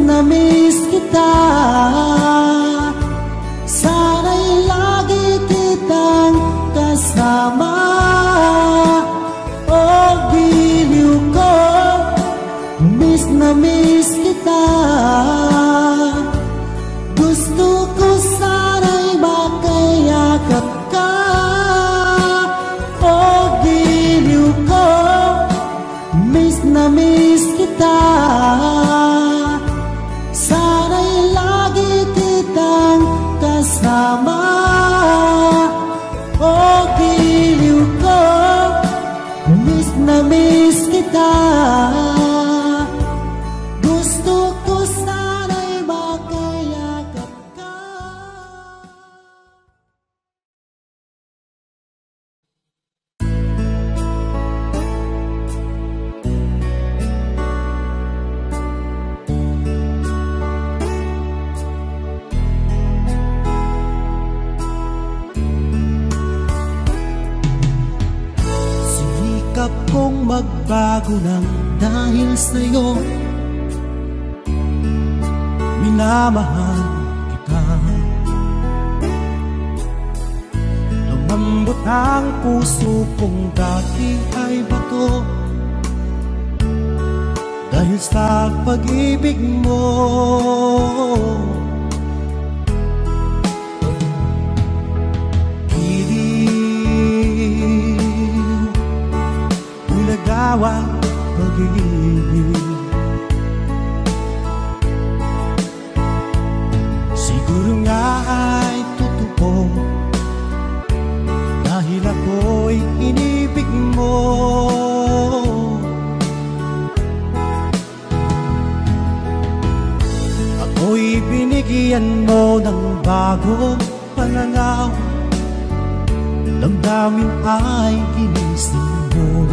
Na miss kita. Sana'y lagi kitang kasama. O giliw ko, miss na miss kita. Gusto ko sana'y makayakap ka. O giliw ko, miss na miss kita. Sana'y lagi kitang kasama. O giliw ko, miss na miss kita. Gusto ko sana'y makayakap ka. Kung magbago lang dahil sa'yo, minamahal kita. Lumambot ang puso kong dati ay bato dahil sa pag-ibig mo. Ulagawa pag-ibig, siguro nga ay totoo dahil ako'y inibig mo. Ako'y binigyan mo ng bagong pananaw damdamin ay ginising mo.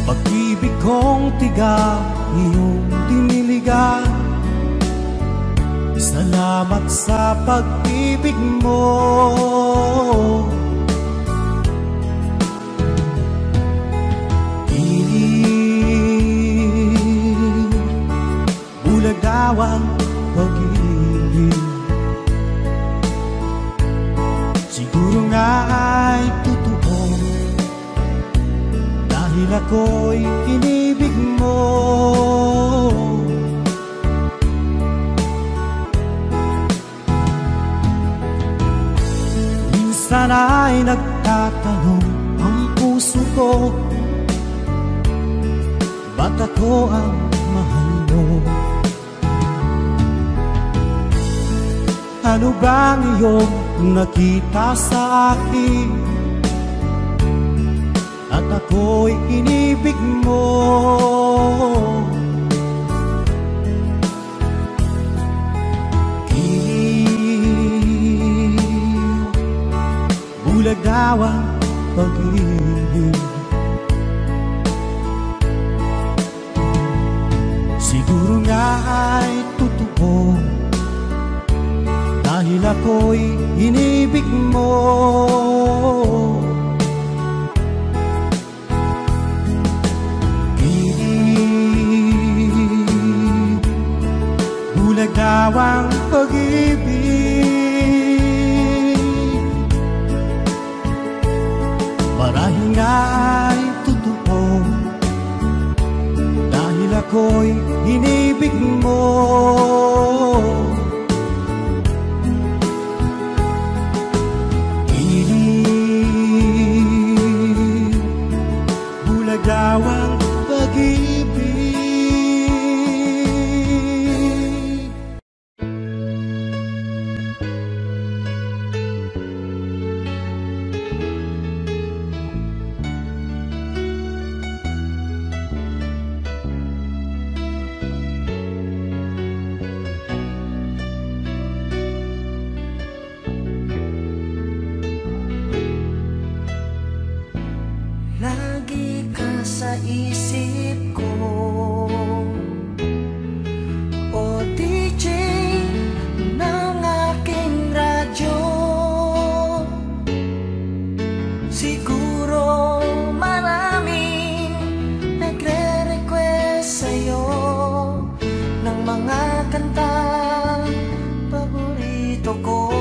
Pag-ibig kong tiga, iyong diniligan. Salamat sa pag-ibig mo. Bulagaw ang pag-ibig. Siguro nga ay totoo, dahil ako'y inibig mo. Minsan ay nagtatanong ang puso ko, ba't ako ang mahal mo? Ano bang iyong nakita sa akin at ako'y inibig mo? Bulag daw ang pag-ibig. Siguro nga ay totoo, dahil ako'y inibig mo. Bulag daw ang pag-ibig. Marahil nga ay totoo, dahil ako'y inibig mo. Bulag daw ang pag-ibig. Lagi ka sa isip ko, o DJ ng aking radyo. Siguro maraming nagre-request sa'yo ng mga kantang paborito ko.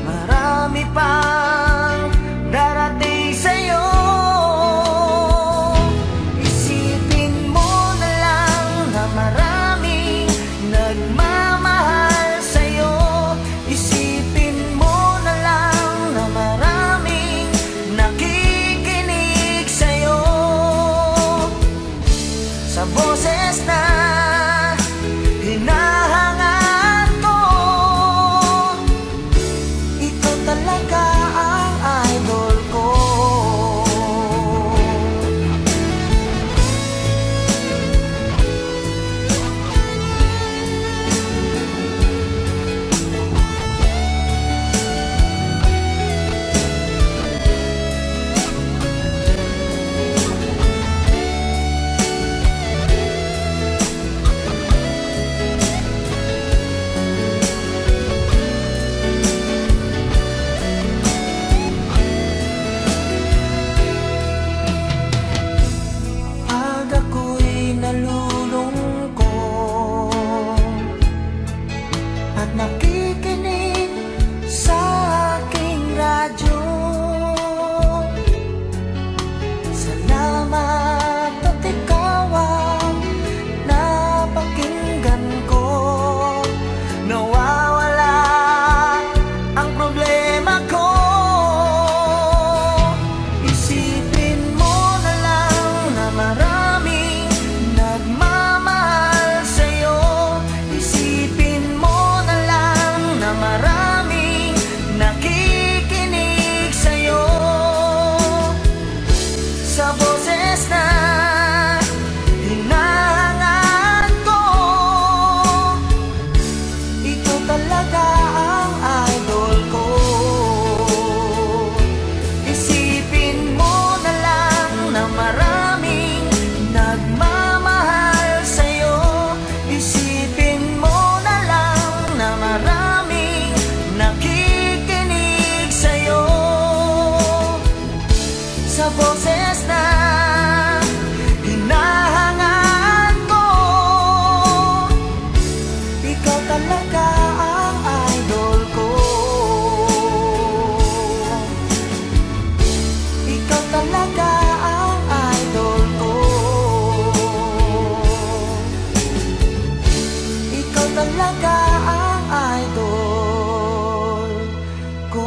Marami pang boses na hinahangaan ko. Ikaw talaga ang idol ko. Ikaw talaga ang idol ko. Ikaw talaga ang idol ko.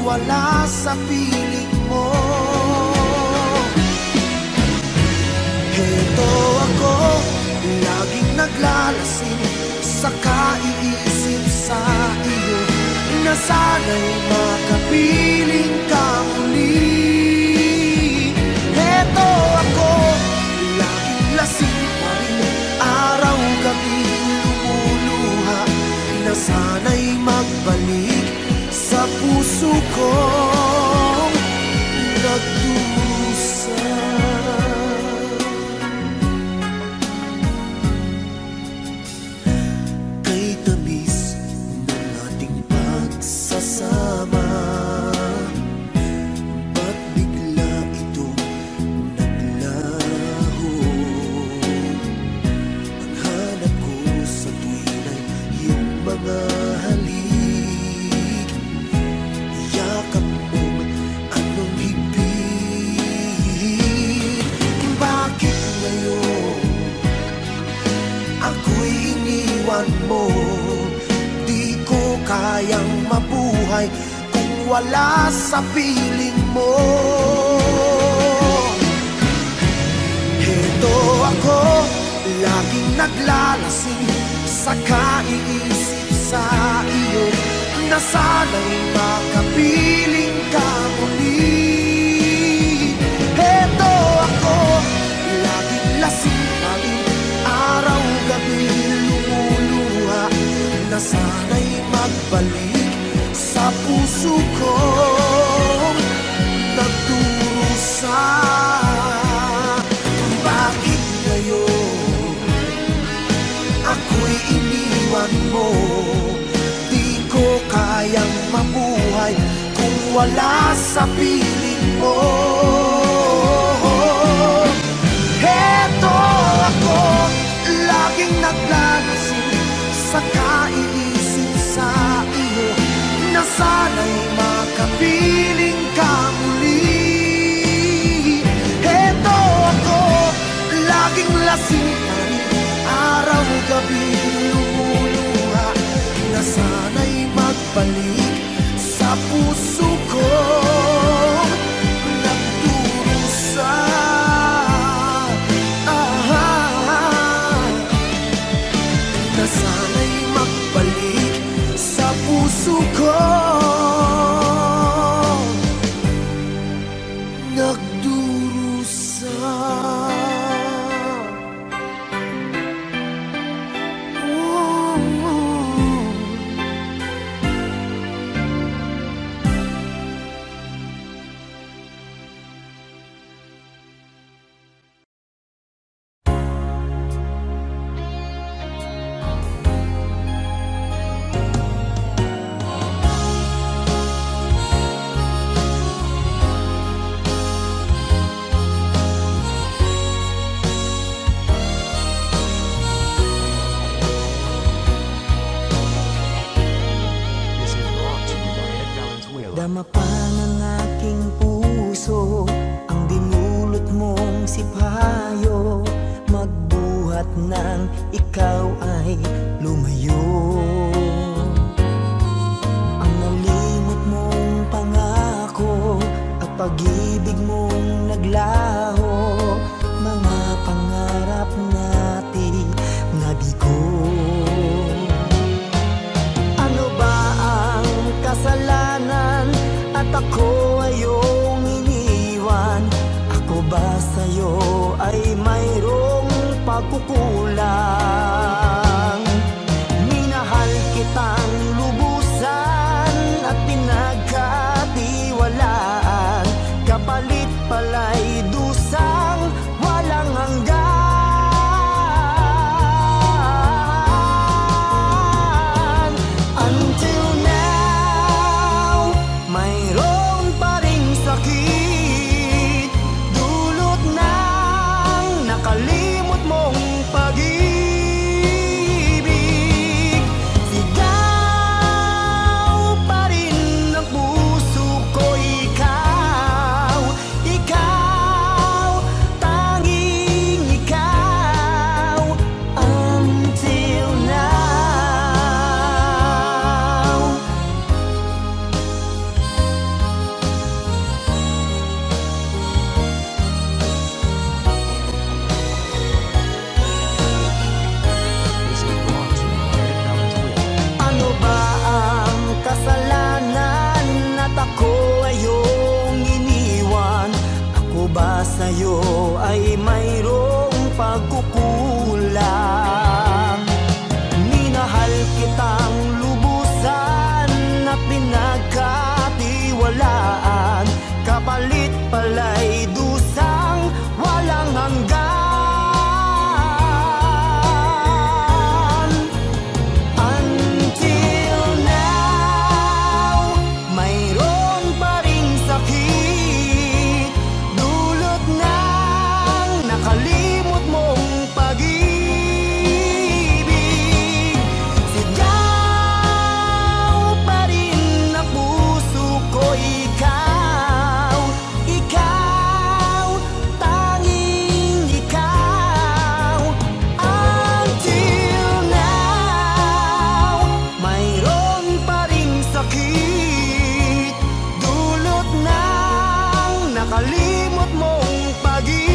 Wala sa piling mo. Heto ako, laging naglalasing sa kaiisip sa iyo, na sana'y makapiling ka muli. Heto ako, laging lasing pa rin, araw-gabi lumuluha, na sana'y magbalik sa puso kong nagdusa. Kay tamis ng ating pagsasama, ba't bigla itong naglaho? Ang hanap ko sa tuwin ay iyong mga halik, yakap mong anong higpit. Bakit ngayon ako'y iniwan mo? Di ko kayang mabuhay kung wala sa piling mo. Heto ako, laging naglalasing sa kaiisip sa iyo, na sana'y makapiling ka muli. Heto ako, laging lasing pa rin, araw-gabi lumuluha, na sana'y magbalik sa puso kong nagdurusa. Bakit ngayon ako'y iniwan mo? Ko kayang mabuhay kung wala sa piling mo. Heto ako, laging naglalasing sa kaiisip sa iyo, na sana'y makapiling ka muli. Heto ako, laging lasing pa rin, araw-gabi lumuluha, na sana'y magbalik sa puso ko nagdurusa. Na sana'y magbalik sa puso ko nagdurusa. ikaw ay lumayo. Ang nalimot mong pangako at pag-ibig mong naglaho, mga pangarap natin nabigo. Ano ba ang kasalanan at ako ay iyong iniwan? Ako ba sa'yo ay mayroong pagkukulang? Minahal kitang lubusan at pinagkatiwalaan, kapalit pala'y dusang walang hanggan. Until now, mayroon pa ring sakit, dulot ng nakalimot mong pag-ibig. Sigaw pa rin ang puso ko, ikaw, ikaw, tanging ikaw. Until now. This is brought to you by Red Mountain Twitter. Ano ba ang kasalanan at ako ay iyong iniwan? Ako ba sa'yo ay mayroong pagkukulang? Minahal kitang lubusan at pinagkatiwalaan, kapalit pala'y dusang walang hanggan. Until now, mayroon pa ring sakit, dulot ng nakalimot mong pag-ibig. Sigaw pa rin ang puso ko, ikaw, ikaw, tanging ikaw. Until now, mayroon pa ring sakit, dulot ng nakalimot mong pag-ibig.